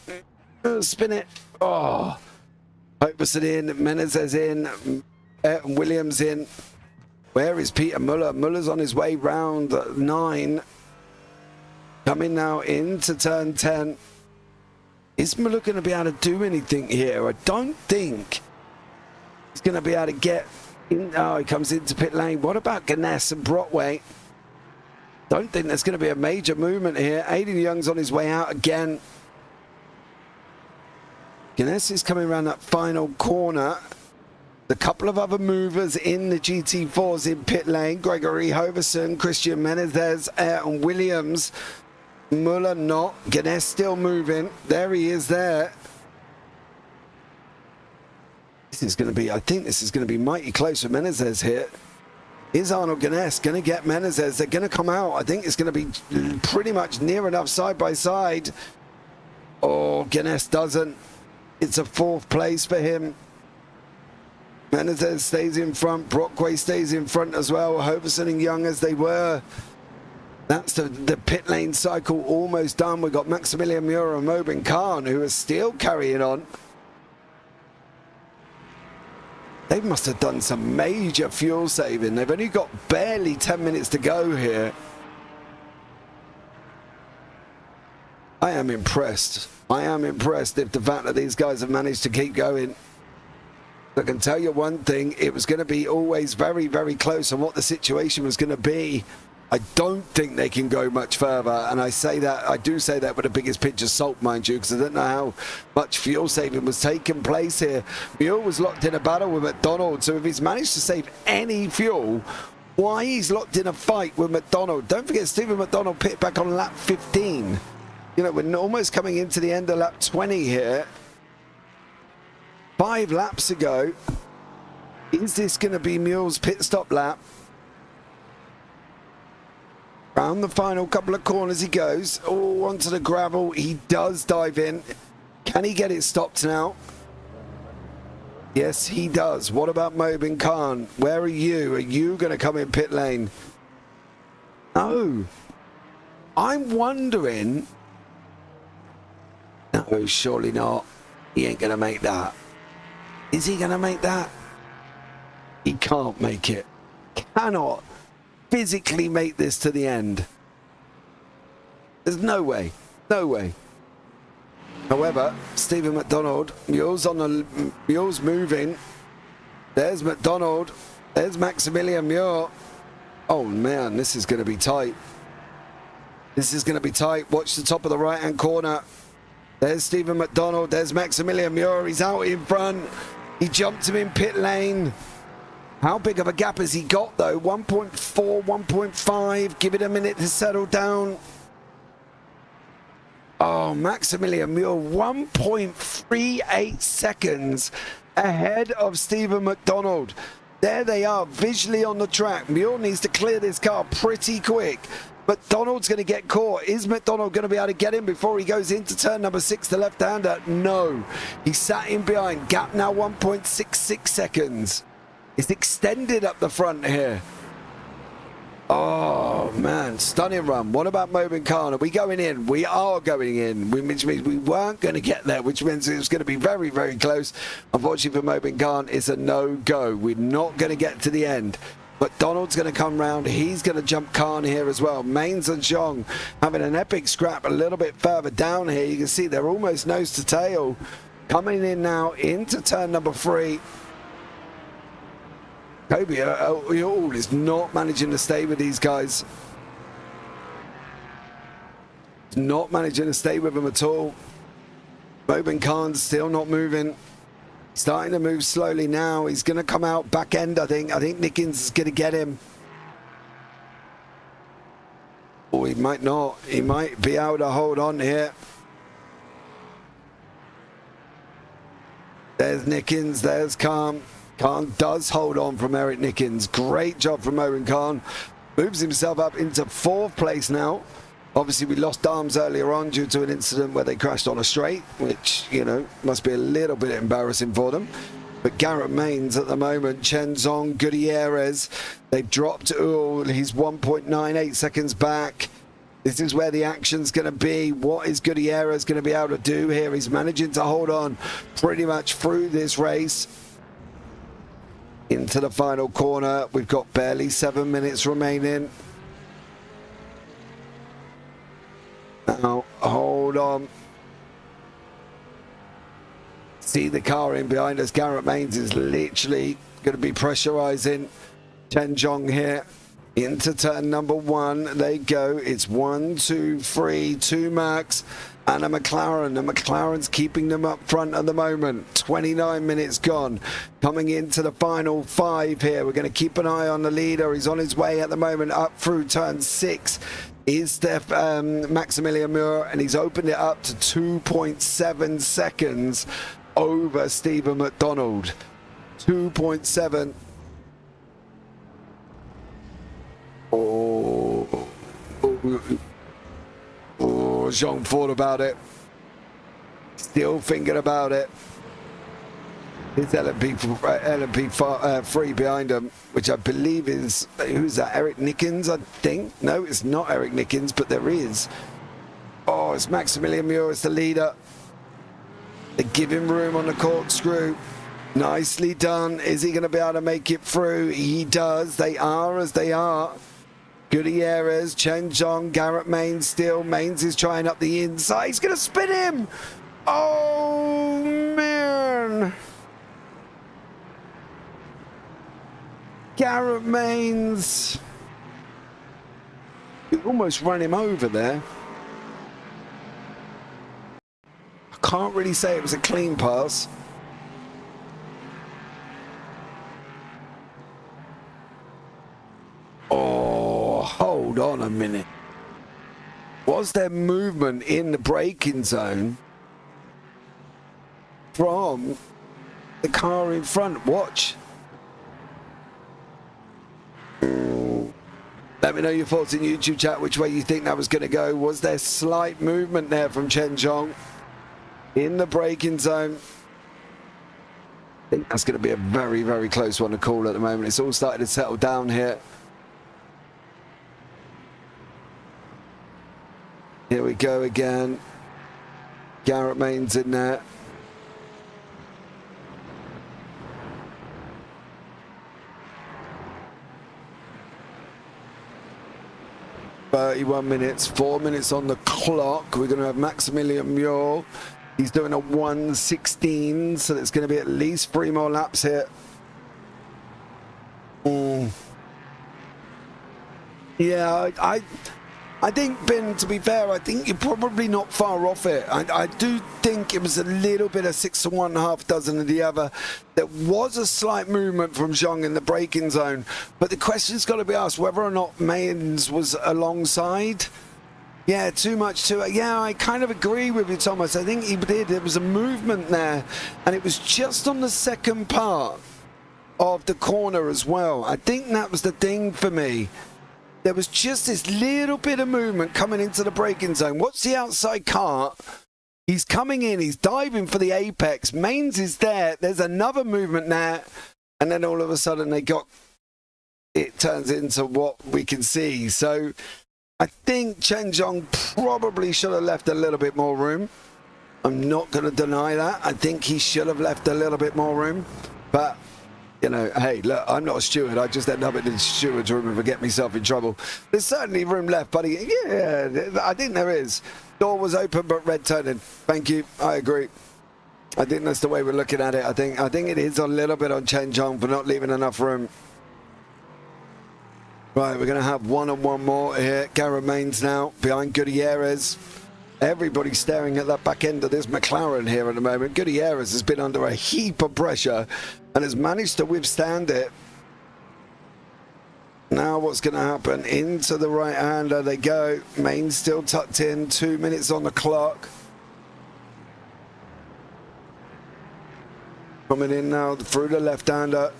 Spin it. Oh. Hoverson in. Menezes in. Williams in. Where is Peter Muller? Muller's on his way round 9. Coming now into turn 10. Is Muller going to be able to do anything here? I don't think he's going to be able to get in. Oh, he comes into pit lane. What about Guinness and Brockway? Don't think there's going to be a major movement here. Aiden Young's on his way out again. Guinness is coming around that final corner. A couple of other movers in the GT4s in pit lane. Gregory Hoverson, Christian Menezes, Ayrton Williams. Muller not. Guinness still moving. There he is there. This is going to be, I think this is going to be mighty close for Menezes here. Is Arnold Guinness going to get Menezes? They're going to come out. I think it's going to be pretty much near enough side by side. Oh, Guinness doesn't. It's a 4th place for him. Menezes stays in front. Brockway stays in front as well. Hoverson and Young as they were. That's the pit lane cycle almost done. We've got Maximilian Muir and Mobin Khan who are still carrying on. They must have done some major fuel saving. They've only got barely 10 minutes to go here. I am impressed. I am impressed if the fact that these guys have managed to keep going. I can tell you one thing, it was going to be always very, very close on what the situation was going to be. I don't think they can go much further, and I do say that with the biggest pinch of salt, mind you, because I don't know how much fuel saving was taking place here. Muir was locked in a battle with McDonald, so if he's managed to save any fuel, why he's locked in a fight with McDonald? Don't forget, Stephen McDonald pit back on lap 15. You know, we're almost coming into the end of lap 20 here. 5 laps ago. Is this going to be Muir's pit stop lap? Round the final couple of corners he goes. Oh, onto the gravel. He does dive in. Can he get it stopped now? Yes, he does. What about Mobin Khan? Where are you? Are you going to come in pit lane? No. I'm wondering. No, surely not. He ain't going to make that. Is he going to make that? He can't make it. Cannot physically make this to the end. There's no way. No way. However, Stephen McDonald, Mule's moving. There's McDonald. There's Maximilian Mule. Oh man, this is going to be tight. This is going to be tight. Watch the top of the right-hand corner. There's Stephen McDonald. There's Maximilian Mule. He's out in front. He jumped him in pit lane. How big of a gap has he got though? 1.4, 1.5. Give it a minute to settle down. Oh, Maximilian Mule, 1.38 seconds ahead of Stephen McDonald. There they are, visually on the track. Mule needs to clear this car pretty quick. McDonald's going to get caught. Is McDonald going to be able to get him before he goes into turn number 6, the left-hander? No. He sat in behind. Gap now 1.66 seconds. It's extended up the front here. Oh, man. Stunning run. What about Mobin Khan? Are we going in? We are going in, which means we weren't going to get there, which means it was going to be very, very close. Unfortunately for Mobin Khan, it's a no-go. We're not going to get to the end. McDonald's going to come round. He's going to jump Khan here as well. Mains and Zhong having an epic scrap a little bit further down here. You can see they're almost nose to tail. Coming in now into turn number 3. Kobe is not managing to stay with these guys. Not managing to stay with them at all. Mobin Khan's still not moving. Starting to move slowly now. He's going to come out back end, I think. I think Nickens is going to get him. Or he might not. He might be able to hold on here. There's Nickens. There's Khan. Khan does hold on from Eric Nickens. Great job from Owen Khan. Moves himself up into 4th place now. Obviously, we lost arms earlier on due to an incident where they crashed on a straight, which, you know, must be a little bit embarrassing for them. But Garrett Mains at the moment, Chen Zong, Gutierrez, they've dropped. Oh, he's 1.98 seconds back. This is where the action's going to be. What is Gutierrez going to be able to do here? He's managing to hold on pretty much through this race. Into the final corner. We've got barely 7 minutes remaining. Now, hold on. See the car in behind us. Garrett Mains is literally going to be pressurizing Chen Zhong here. Into turn number 1. They go. It's 1, 2, 3, 2 Mercs and a McLaren. The McLaren's keeping them up front at the moment. 29 minutes gone. Coming into the final 5 here. We're going to keep an eye on the leader. He's on his way at the moment up through turn 6. Is Maximilian Muir, and he's opened it up to 2.7 seconds over Stephen McDonald. 2.7. Oh, Zhong thought about it. Still thinking about it. It's LMP3 behind him, which I believe is, who's that? Eric Nickens, I think. No, it's not Eric Nickens, but there is. Oh, it's Maximilian Muir, it's the leader. They give him room on the corkscrew. Nicely done. Is he going to be able to make it through? He does. They are as they are. Gutierrez, Chen Zhong, Garrett Mains still. Mains is trying up the inside. He's going to spin him. Oh, man. Garrett Mains. You almost run him over there. I can't really say it was a clean pass. Oh, hold on a minute. Was there movement in the braking zone from the car in front? Watch. Let me know your thoughts in YouTube chat, which way you think that was going to go. Was there slight movement there from Chen Zhong in the braking zone? I think that's going to be a very, very close one to call at the moment. It's all starting to settle down here. Here we go again. Garrett Mains in there. .31 minutes, 4 minutes on the clock. We're going to have Maximilian Muir He's doing a 1:16, so there's going to be at least 3 more laps here. Yeah, I think, Ben, to be fair, I think you're probably not far off it. I do think it was a little bit of 6 to 1, half dozen of the other. There was a slight movement from Zhang in the braking zone, but the question's got to be asked whether or not Mayens was alongside. Yeah, too much to... Yeah, I kind of agree with you, Thomas. I think he did. There was a movement there, and it was just on the second part of the corner as well. I think that was the thing for me. There was just this little bit of movement coming into the braking zone. What's the outside cart? He's coming in. He's diving for the apex. Mayens is there. There's another movement there. And then all of a sudden it turns into what we can see. So I think Chen Zhong probably should have left a little bit more room. I'm not going to deny that. I think he should have left a little bit more room. But, you know, hey, look, I'm not a steward. I just end up in the steward's room if I get myself in trouble. There's certainly room left, buddy. Yeah, I think there is. Door was open, but red turning. Thank you. I agree. I think that's the way we're looking at it. I think it is a little bit on Chen Zhong for not leaving enough room. Right, we're going to have one more here. Gareth Maynes now behind Gutierrez. Everybody's staring at that back end of this McLaren here at the moment. Gutierrez has been under a heap of pressure and has managed to withstand it. Now what's going to happen? Into the right-hander they go. Maynes still tucked in. 2 minutes on the clock. Coming in now through the left-hander.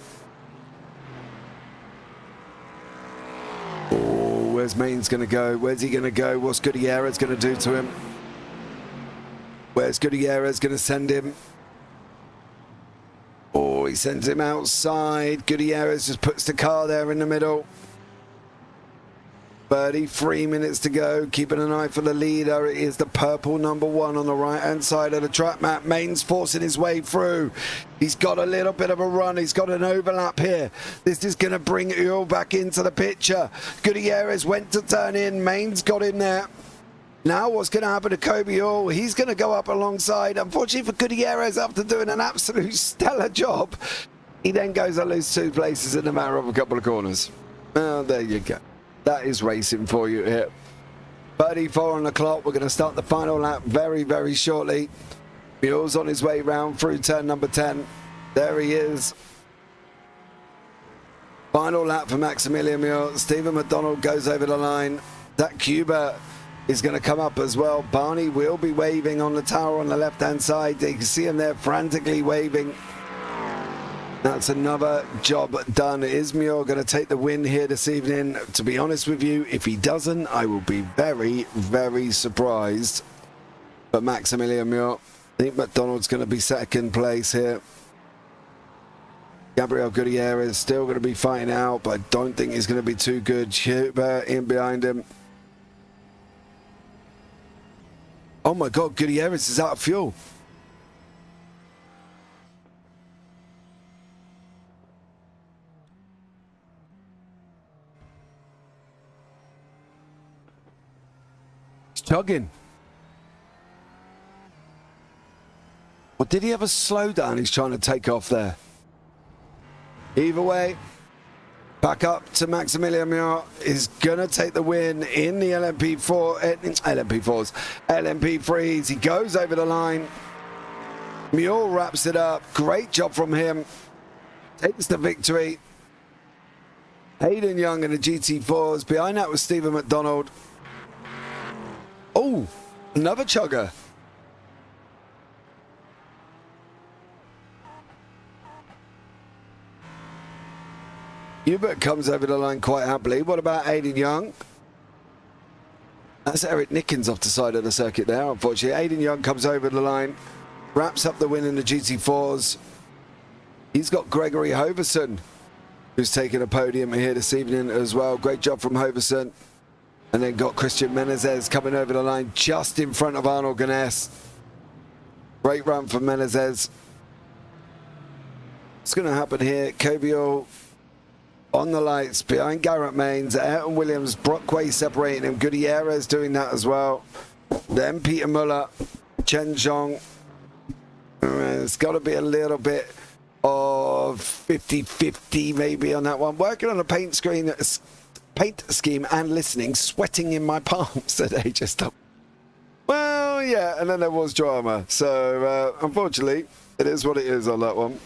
Oh, where's Maynes going to go? Where's he going to go? What's Gutierrez going to do to him? Where's Gutierrez going to send him? Oh, he sends him outside. Gutierrez just puts the car there in the middle. 33 minutes to go. Keeping an eye for the leader. It is the purple #1 on the right-hand side of the track map. Maynes forcing his way through. He's got a little bit of a run. He's got an overlap here. This is going to bring Uhl back into the picture. Gutierrez went to turn in. Maynes got in there. Now what's going to happen to Kobe Uhl? He's going to go up alongside. Unfortunately for Gutierrez, after doing an absolute stellar job, he then goes and loses 2 places in a matter of a couple of corners. Oh, there you go. That is racing for you here. 34 on the clock. We're going to start the final lap very, very shortly. Uhl's on his way round through turn number 10. There he is. Final lap for Maximilian Uhl. Stephen McDonald goes over the line. Zach Cuba is going to come up as well. Barney will be waving on the tower on the left-hand side. You can see him there frantically waving. That's another job done. Is Muir going to take the win here this evening? To be honest with you, if he doesn't, I will be very, very surprised. But Maximilian Muir, I think McDonald's going to be second place here. Gabriel Gutierrez still going to be fighting out, but I don't think he's going to be too good. Huber in behind him. Oh my God, Gutierrez is out of fuel. Chugging. Or did he have a slowdown? He's trying to take off there. Either way, back up to Maximilian Muir is going to take the win in the LMP3s. He goes over the line. Muir wraps it up. Great job from him. Takes the victory. Hayden Young in the GT4s. Behind that was Stephen McDonald. Oh, another chugger. Hubert comes over the line quite happily. What about Aiden Young? That's Eric Nickens off the side of the circuit there, unfortunately. Aiden Young comes over the line, wraps up the win in the GT4s. He's got Gregory Hoverson, who's taking a podium here this evening as well. Great job from Hoverson. And then got Christian Menezes coming over the line just in front of Arnold Ganes. Great run from Menezes. What's going to happen here? Kobe Uhl on the lights behind Gareth Maynes. Ayrton Williams, Brockway separating him. Gutierrez doing that as well. Then Peter Muller, Chen Zhong, It's got to be a little bit of 50-50 maybe on that one. Working on a paint scheme and listening, sweating in my palms today. Just well, yeah, and then there was drama. So unfortunately, it is what it is on that one.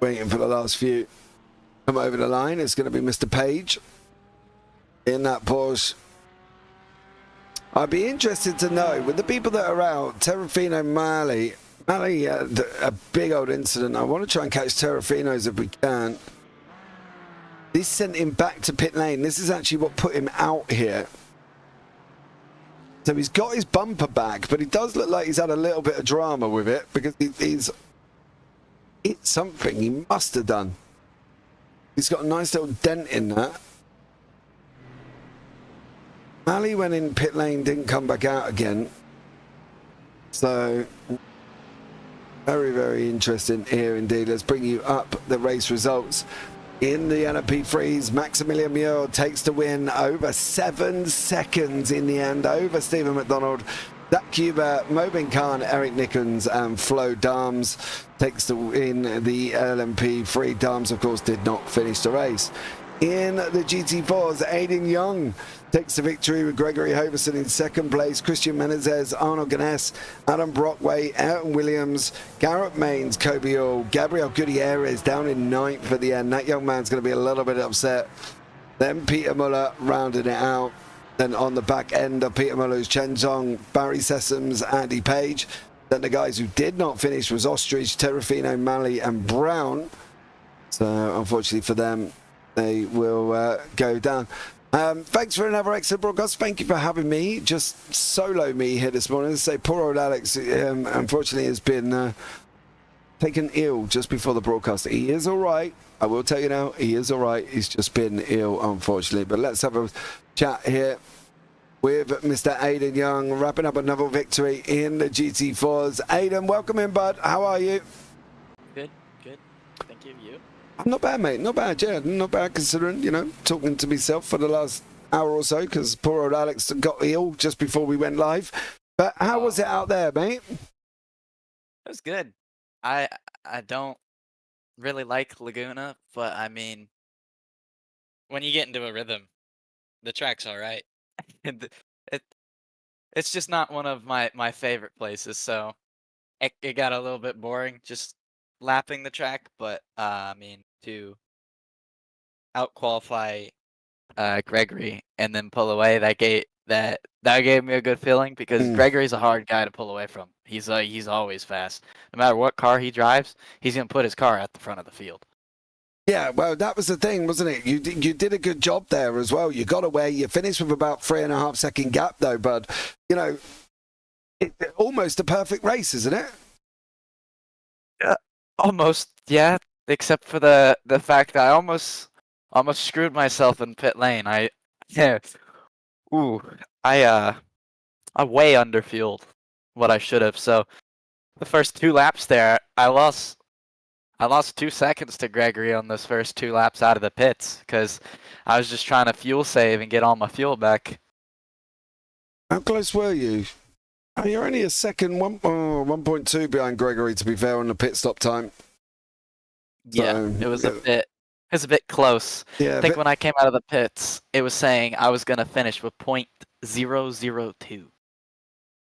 Waiting for the last few come over the line. It's going to be Mr. Page in that Porsche. I'd be interested to know, with the people that are out, Terrafino, Mali had a big old incident. I want to try and catch Terrafino's if we can. This sent him back to pit lane. This is actually what put him out here. So he's got his bumper back, but he does look like he's had a little bit of drama with it, because it's something he must have done. He's got a nice little dent in that. Ali went in pit lane, didn't come back out again. So, very, very interesting here indeed. Let's bring you up the race results. In the LMP3s, Maximilian Muir takes the win over 7 seconds in the end over Stephen McDonald. Zach Cuba, Mobin Khan, Eric Nickens and Flo Dahms takes the win. The LMP3 Dahms, of course, did not finish the race. In the GT4s, Aiden Young takes the victory with Gregory Hoverson in second place. Christian Menezes, Arnold Ganes, Adam Brockway, Ayrton Williams, Garrett Maines, Kobe Hall, Gabriel Gutierrez down in ninth for the end. That young man's going to be a little bit upset. Then Peter Muller rounded it out. Then on the back end of Peter Muller's Chen Zhong, Barry Sessoms, Andy Page. Then the guys who did not finish was Ostrich, Terrafino, Malley and Brown. So unfortunately for them, they will go down. Thanks for another excellent broadcast. Thank you for having me. Just solo me here this morning. Say poor old Alex, unfortunately, has been taken ill just before the broadcast. He is all right. I will tell you now, he is all right. He's just been ill, unfortunately. But let's have a chat here with Mr. Aiden Young, wrapping up another victory in the GT4s. Aiden, welcome in, bud. How are you? Good, good. Thank you. You? Not bad, mate. Not bad, yeah. Not bad considering, you know, talking to myself for the last hour or so, because poor old Alex got ill just before we went live. But how was it out there, mate? It was good. I don't really like Laguna, but I mean, when you get into a rhythm, the track's all right. It's just not one of my favorite places, so it got a little bit boring just lapping the track. But I mean, to out-qualify Gregory and then pull away, that gave me a good feeling, because Gregory's a hard guy to pull away from. He's always fast. No matter what car he drives, he's gonna put his car at the front of the field. Yeah, well, that was the thing, wasn't it? You did a good job there as well. You got away. You finished with about 3.5 second gap, though, bud. You know, almost a perfect race, isn't it? Almost, yeah. Except for the fact that I almost screwed myself in pit lane. I way underfueled what I should have. So the first 2 laps there, I lost 2 seconds to Gregory on those first 2 laps out of the pits, because I was just trying to fuel save and get all my fuel back. How close were you? Oh, you're only a second, 1.2 behind Gregory, to be fair, on the pit stop time. Yeah, So, it was a bit close. Yeah, I think when I came out of the pits, it was saying I was gonna finish with .002.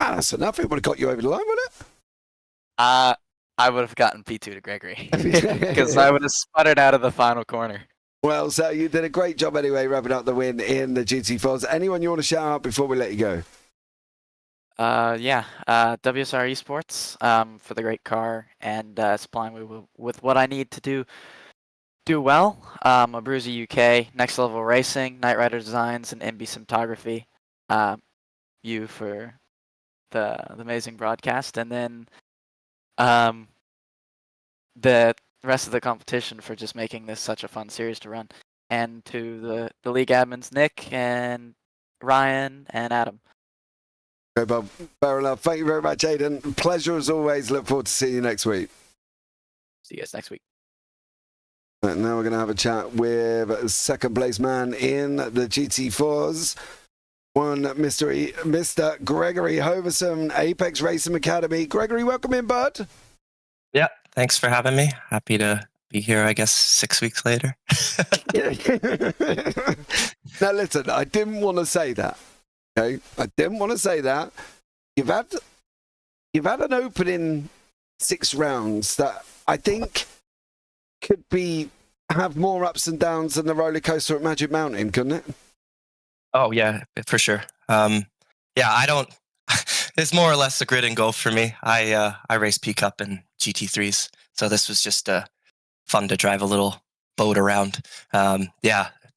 that's enough. It would have got you over the line, wouldn't it? I would have gotten P2 to Gregory, because I would have sputtered out of the final corner. Well, so you did a great job anyway, wrapping up the win in the GT4s. Anyone you want to shout out before we let you go? Yeah, WSR Esports for the great car and supplying me with what I need to do well. Abruzzi UK, Next Level Racing, Knight Rider Designs, and MB Cinematography. You for the amazing broadcast, and then the rest of the competition for just making this such a fun series to run, and to the league admins Nick and Ryan and Adam. Okay, Bob. Fair enough. Thank you very much, Aiden. Pleasure as always. Look forward to seeing you next week. See you guys next week. Right, now we're going to have a chat with second place man in the GT4s. Mr. Gregory Hoverson, Apex Racing Academy. Gregory, welcome in, bud. Yeah, thanks for having me. Happy to be here, I guess, 6 weeks later. Now, listen, I didn't want to say that. Okay, I didn't want to say that. You've had an opening 6 rounds that I think could have more ups and downs than the roller coaster at Magic Mountain, couldn't it? Oh, yeah, for sure. I don't... It's more or less a grid and go for me. I race P-Cup and GT3s, so this was just fun to drive a little boat around.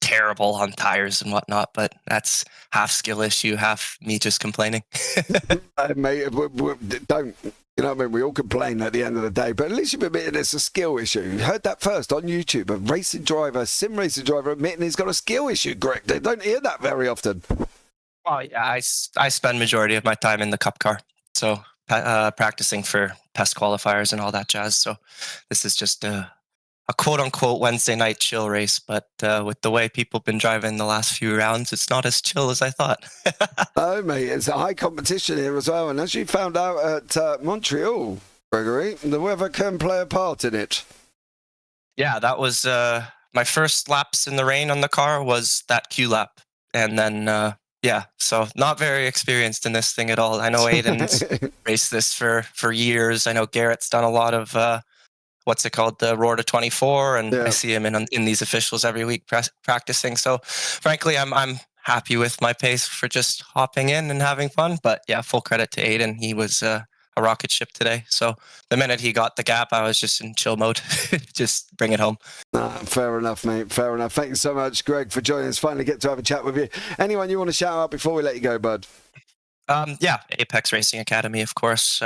Terrible on tires and whatnot, but that's half skill issue, half me just complaining. Mate, don't... You know what I mean? We all complain at the end of the day, but at least you've admitted it's a skill issue. You heard that first on YouTube. A sim racing driver admitting he's got a skill issue, Greg. They don't hear that very often. Well, yeah, I spend majority of my time in the Cup car, so practicing for pest qualifiers and all that jazz. So this is just a quote-unquote Wednesday night chill race, but with the way people have been driving the last few rounds, it's not as chill as I thought. Oh, mate, it's a high competition here as well, and as you found out at Montreal, Gregory, the weather can play a part in it. Yeah, that was my first laps in the rain on the car was that Q lap, and then so not very experienced in this thing at all. I know Aiden's raced this for years. I know Garrett's done a lot of what's it called, the Roar to 24, and I see him in these officials every week practicing. So frankly, I'm happy with my pace for just hopping in and having fun. But yeah, full credit to Aiden. He was a rocket ship today. So the minute he got the gap, I was just in chill mode. Just bring it home. Fair enough, mate. Fair enough. Thank you so much, Greg, for joining us. Finally get to have a chat with you. Anyone you want to shout out before we let you go, bud? Apex Racing Academy, of course.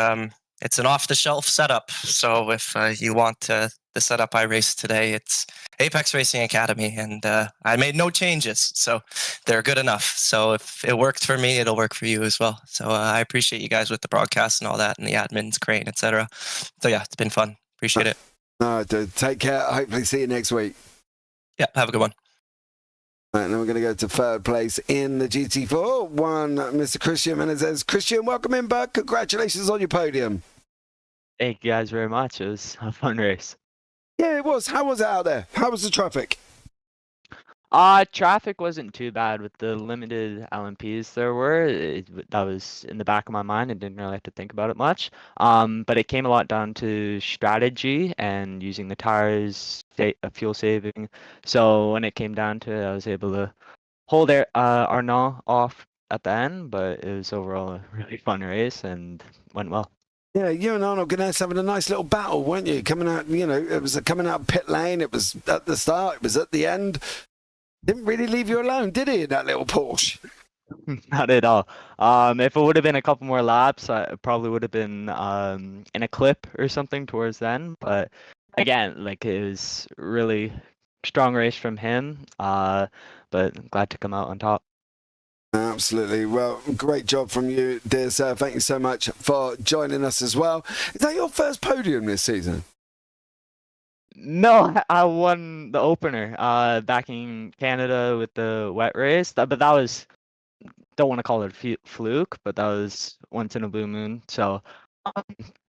It's an off-the-shelf setup, so if you want the setup I raced today, it's Apex Racing Academy, and I made no changes, so they're good enough. So if it worked for me, it'll work for you as well. So I appreciate you guys with the broadcast and all that, and the admins, Crane, etc. So yeah, it's been fun. Appreciate it. All right, dude. Take care. Hopefully see you next week. Yeah, have a good one. All right, now we're going to go to third place in the GT4. Mr. Christian Menezes. Christian, welcome in, bud. Congratulations on your podium. Thank you guys very much. It was a fun race. Yeah, it was. How was it out there? How was the traffic? Traffic wasn't too bad with the limited LMPs there were. That was in the back of my mind. I didn't really have to think about it much. But it came a lot down to strategy and using the tires, fuel saving. So when it came down to it, I was able to hold Arnaud off at the end, but it was overall a really fun race and went well. Yeah, you and Arnold Guinness having a nice little battle, weren't you? Coming out, it was coming out of pit lane. It was at the start. It was at the end. Didn't really leave you alone, did he, in that little Porsche? Not at all. If it would have been a couple more laps, I probably would have been in a clip or something towards then. But again, like, it was really strong race from him. But glad to come out on top. Absolutely. Well, great job from you, dear sir. Thank you so much for joining us as well. Is that your first podium this season? No, I won the opener back in Canada with the wet race. But that was, don't want to call it a fluke, but that was once in a blue moon. So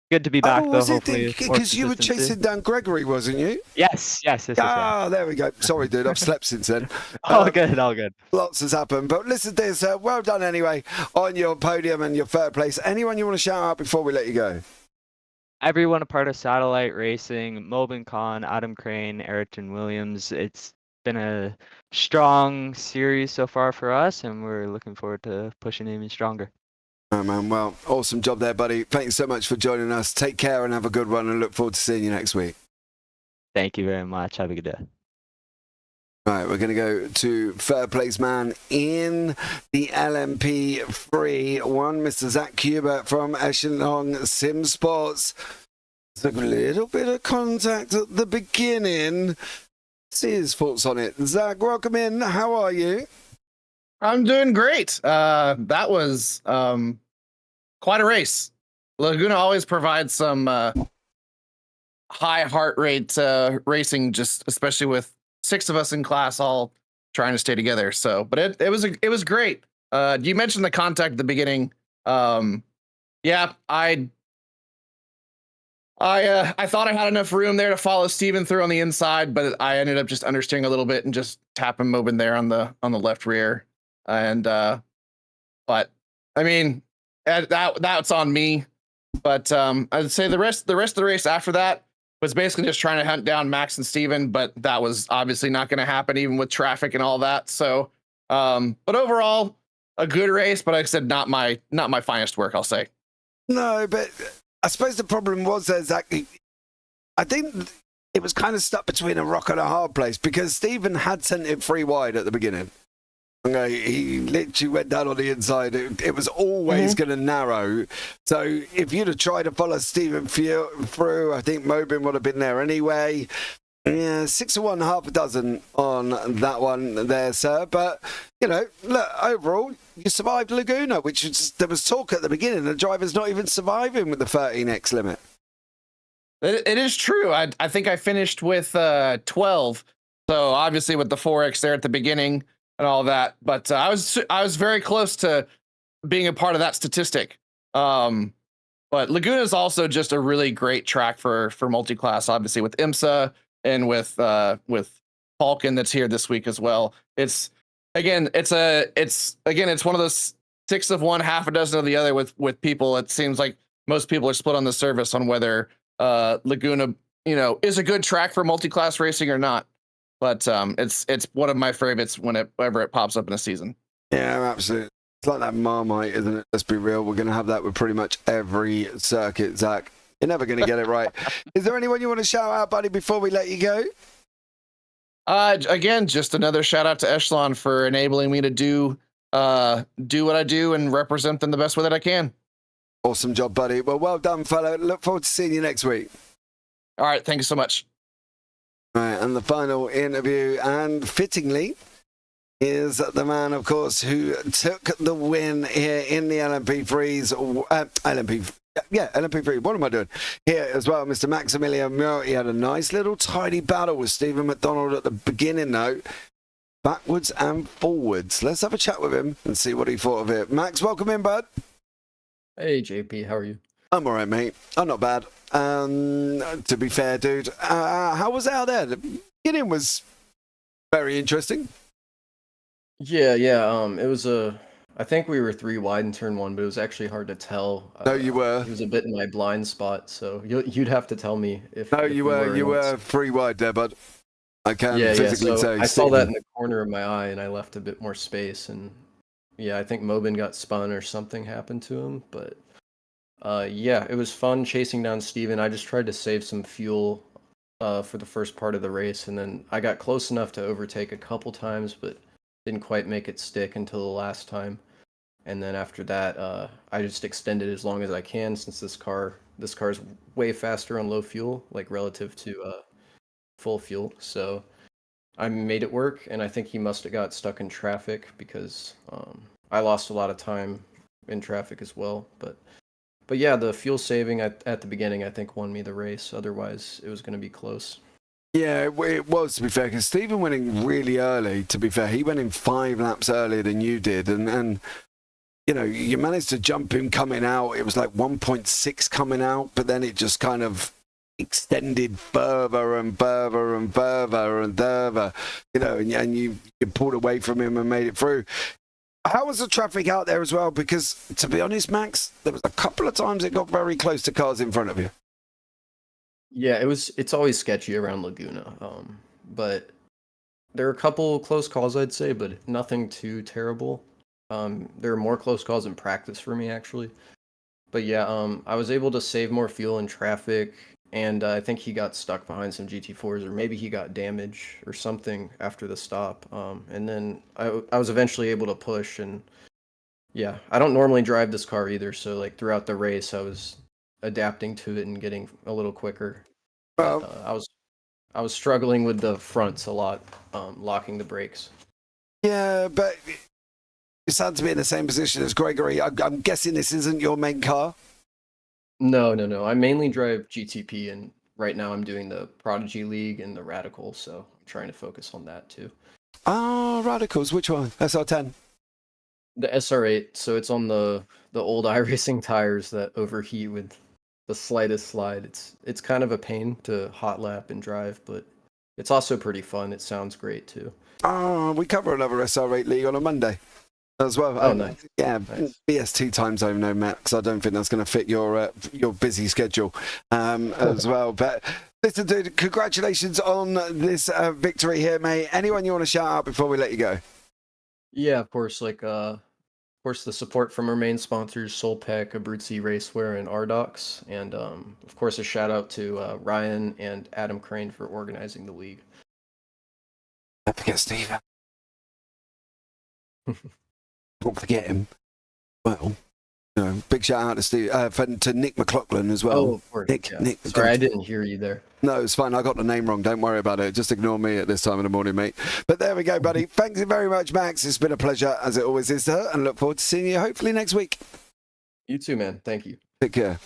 good to be back, though. Hopefully, because you were chasing down Gregory, wasn't you? Yes. There we go. Sorry, dude. I've slept since then. All good. Lots has happened. But listen, dear sir, well done anyway on your podium and your third place. Anyone you want to shout out before we let you go? Everyone a part of Satellite Racing, Mobin Khan, Adam Crane, Ayrton Williams. It's been a strong series so far for us, and we're looking forward to pushing even stronger. All right, man. Well, awesome job there, buddy. Thanks so much for joining us. Take care and have a good one, and look forward to seeing you next week. Thank you very much. Have a good day. All right, we're going to go to third place man in the LMP3. Mr. Zach Kubert from Echelon Sim Sports. There's a little bit of contact at the beginning. See his thoughts on it. Zach, welcome in. How are you? I'm doing great. That was quite a race. Laguna always provides some high heart rate racing, just especially with 6 of us in class all trying to stay together. So, but it was great. You mentioned the contact at the beginning. Yeah, I thought I had enough room there to follow Steven through on the inside, but I ended up just understeering a little bit and just tapping Mobin there on the left rear. And but I mean, that's on me. But I'd say the rest of the race after that was basically just trying to hunt down Max and Steven, but that was obviously not going to happen even with traffic and all that. So but overall, a good race, but like I said, not my finest work, I'll say. No, but I suppose the problem was there, Zach, I think it was kind of stuck between a rock and a hard place because Stephen had sent it 3 wide at the beginning. Okay, he literally went down on the inside. It was always going to narrow. So if you'd have tried to follow Stephen through, I think Mobin would have been there anyway. Yeah, 6 of 1, half a dozen on that one there, sir. But, you know, look, overall, you survived Laguna, which is, there was talk at the beginning. The driver's not even surviving with the 13x limit. It is true. I think I finished with 12. So obviously with the 4x there at the beginning and all that. But I was very close to being a part of that statistic. But Laguna is also just a really great track for multi-class, obviously with IMSA. And with Falcon that's here this week as well. It's one of those 6 of 1, half a dozen of the other with people. It seems like most people are split on the service on whether Laguna, is a good track for multi-class racing or not. But it's one of my favorites whenever it pops up in a season. Yeah, absolutely. It's like that Marmite, isn't it? Let's be real. We're going to have that with pretty much every circuit, Zach. You're never going to get it right. Is there anyone you want to shout out, buddy, before we let you go? Again, just another shout out to Echelon for enabling me to do what I do and represent them the best way that I can. Awesome job, buddy. Well done, fellow. Look forward to seeing you next week. All right. Thank you so much. All right, and the final interview, and fittingly, is the man, of course, who took the win here in the LMP3s. LMP3. What am I doing? Here as well, Mr. Maximilian Muir. He had a nice little tidy battle with Stephen McDonald at the beginning, though. Backwards and forwards. Let's have a chat with him and see what he thought of it. Max, welcome in, bud. Hey, JP, how are you? I'm all right, mate. I'm not bad. To be fair, dude. How was it out there? The beginning was very interesting. Yeah. It was I think we were 3 wide in turn 1, but it was actually hard to tell. No, you were. It was a bit in my blind spot, so you'd have to tell me if. No, if you were. You were 3 wide there, bud. I can physically say. I saw that in the corner of my eye, and I left a bit more space. And yeah, I think Mobin got spun or something happened to him. But yeah, it was fun chasing down Steven. I just tried to save some fuel for the first part of the race, and then I got close enough to overtake a couple times, but didn't quite make it stick until the last time. And then after that, I just extended as long as I can since this car is way faster on low fuel, like relative to full fuel. So I made it work, and I think he must have got stuck in traffic because I lost a lot of time in traffic as well. But yeah, the fuel saving at the beginning, I think, won me the race. Otherwise, it was going to be close. Yeah, it was, to be fair, because Stephen went in really early, to be fair. He went in 5 laps earlier than you did, and you managed to jump him coming out. It was like 1.6 coming out, but then it just kind of extended further and further and further and further, and you pulled away from him and made it through. How was the traffic out there as well? Because, to be honest, Max, there was a couple of times it got very close to cars in front of you. Yeah, it's always sketchy around Laguna, but there are a couple close calls, I'd say, but nothing too terrible. There are more close calls in practice for me, actually. But yeah, I was able to save more fuel in traffic, and I think he got stuck behind some GT4s, or maybe he got damage or something after the stop. And then I was eventually able to push, and yeah, I don't normally drive this car either, so like throughout the race, I was adapting to it and getting a little quicker. Well, But, I was struggling with the fronts a lot, locking the brakes. yeah, but you sound to be in the same position as Gregory. I'm guessing this isn't your main car. No. I mainly drive GTP, and right now I'm doing the Prodigy League and the Radical, so I'm trying to focus on that too. Oh, Radicals. Which one? SR10. The SR8, so it's on the old iRacing tires that overheat with the slightest slide. It's kind of a pain to hot lap and drive, but it's also pretty fun. It sounds great too. Oh, we cover another SR8 league on a Monday as well. Oh, nice. Yeah, Nice. BST time zone, no, Max. I don't think that's going to fit your busy schedule as well. But listen, dude, congratulations on this victory here, mate. Anyone you want to shout out before we let you go? Yeah, of course. Like, of course, the support from our main sponsors, Solpec, Abruzzi Racewear, and RDocs, and of course, a shout out to Ryan and Adam Crane for organizing the league. Don't forget Steve. Don't forget him. Well, you know, big shout out to Steve, to Nick McLaughlin as well. Oh, of course. Nick, Yeah. Nick, Sorry, I didn't hear you there. No, it's fine. I got the name wrong. Don't worry about it. Just ignore me at this time of the morning, mate. But there we go, buddy. Thanks very much, Max. It's been a pleasure, as it always is, sir, and look forward to seeing you hopefully next week. You too, man. Thank you. Take care.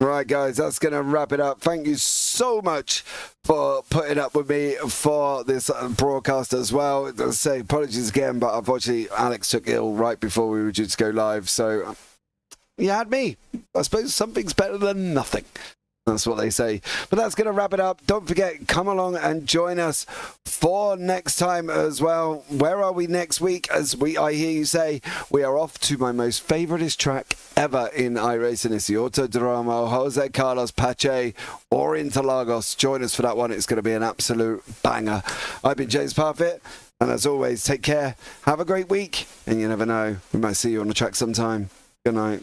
Right, guys, that's going to wrap it up. Thank you so much for putting up with me for this broadcast as well. As I say, apologies again, but unfortunately, Alex took ill right before we were due to go live. So you had me. I suppose something's better than nothing. That's what they say. But that's going to wrap it up. Don't forget, come along and join us for next time as well. Where are we next week? I hear you say, we are off to my most favoritist track ever in iRacing. It's the Autodromo Jose Carlos Pache or Interlagos. Join us for that one. It's going to be an absolute banger. I've been James Parfitt, and as always, take care. Have a great week, and you never know, we might see you on the track sometime. Good night.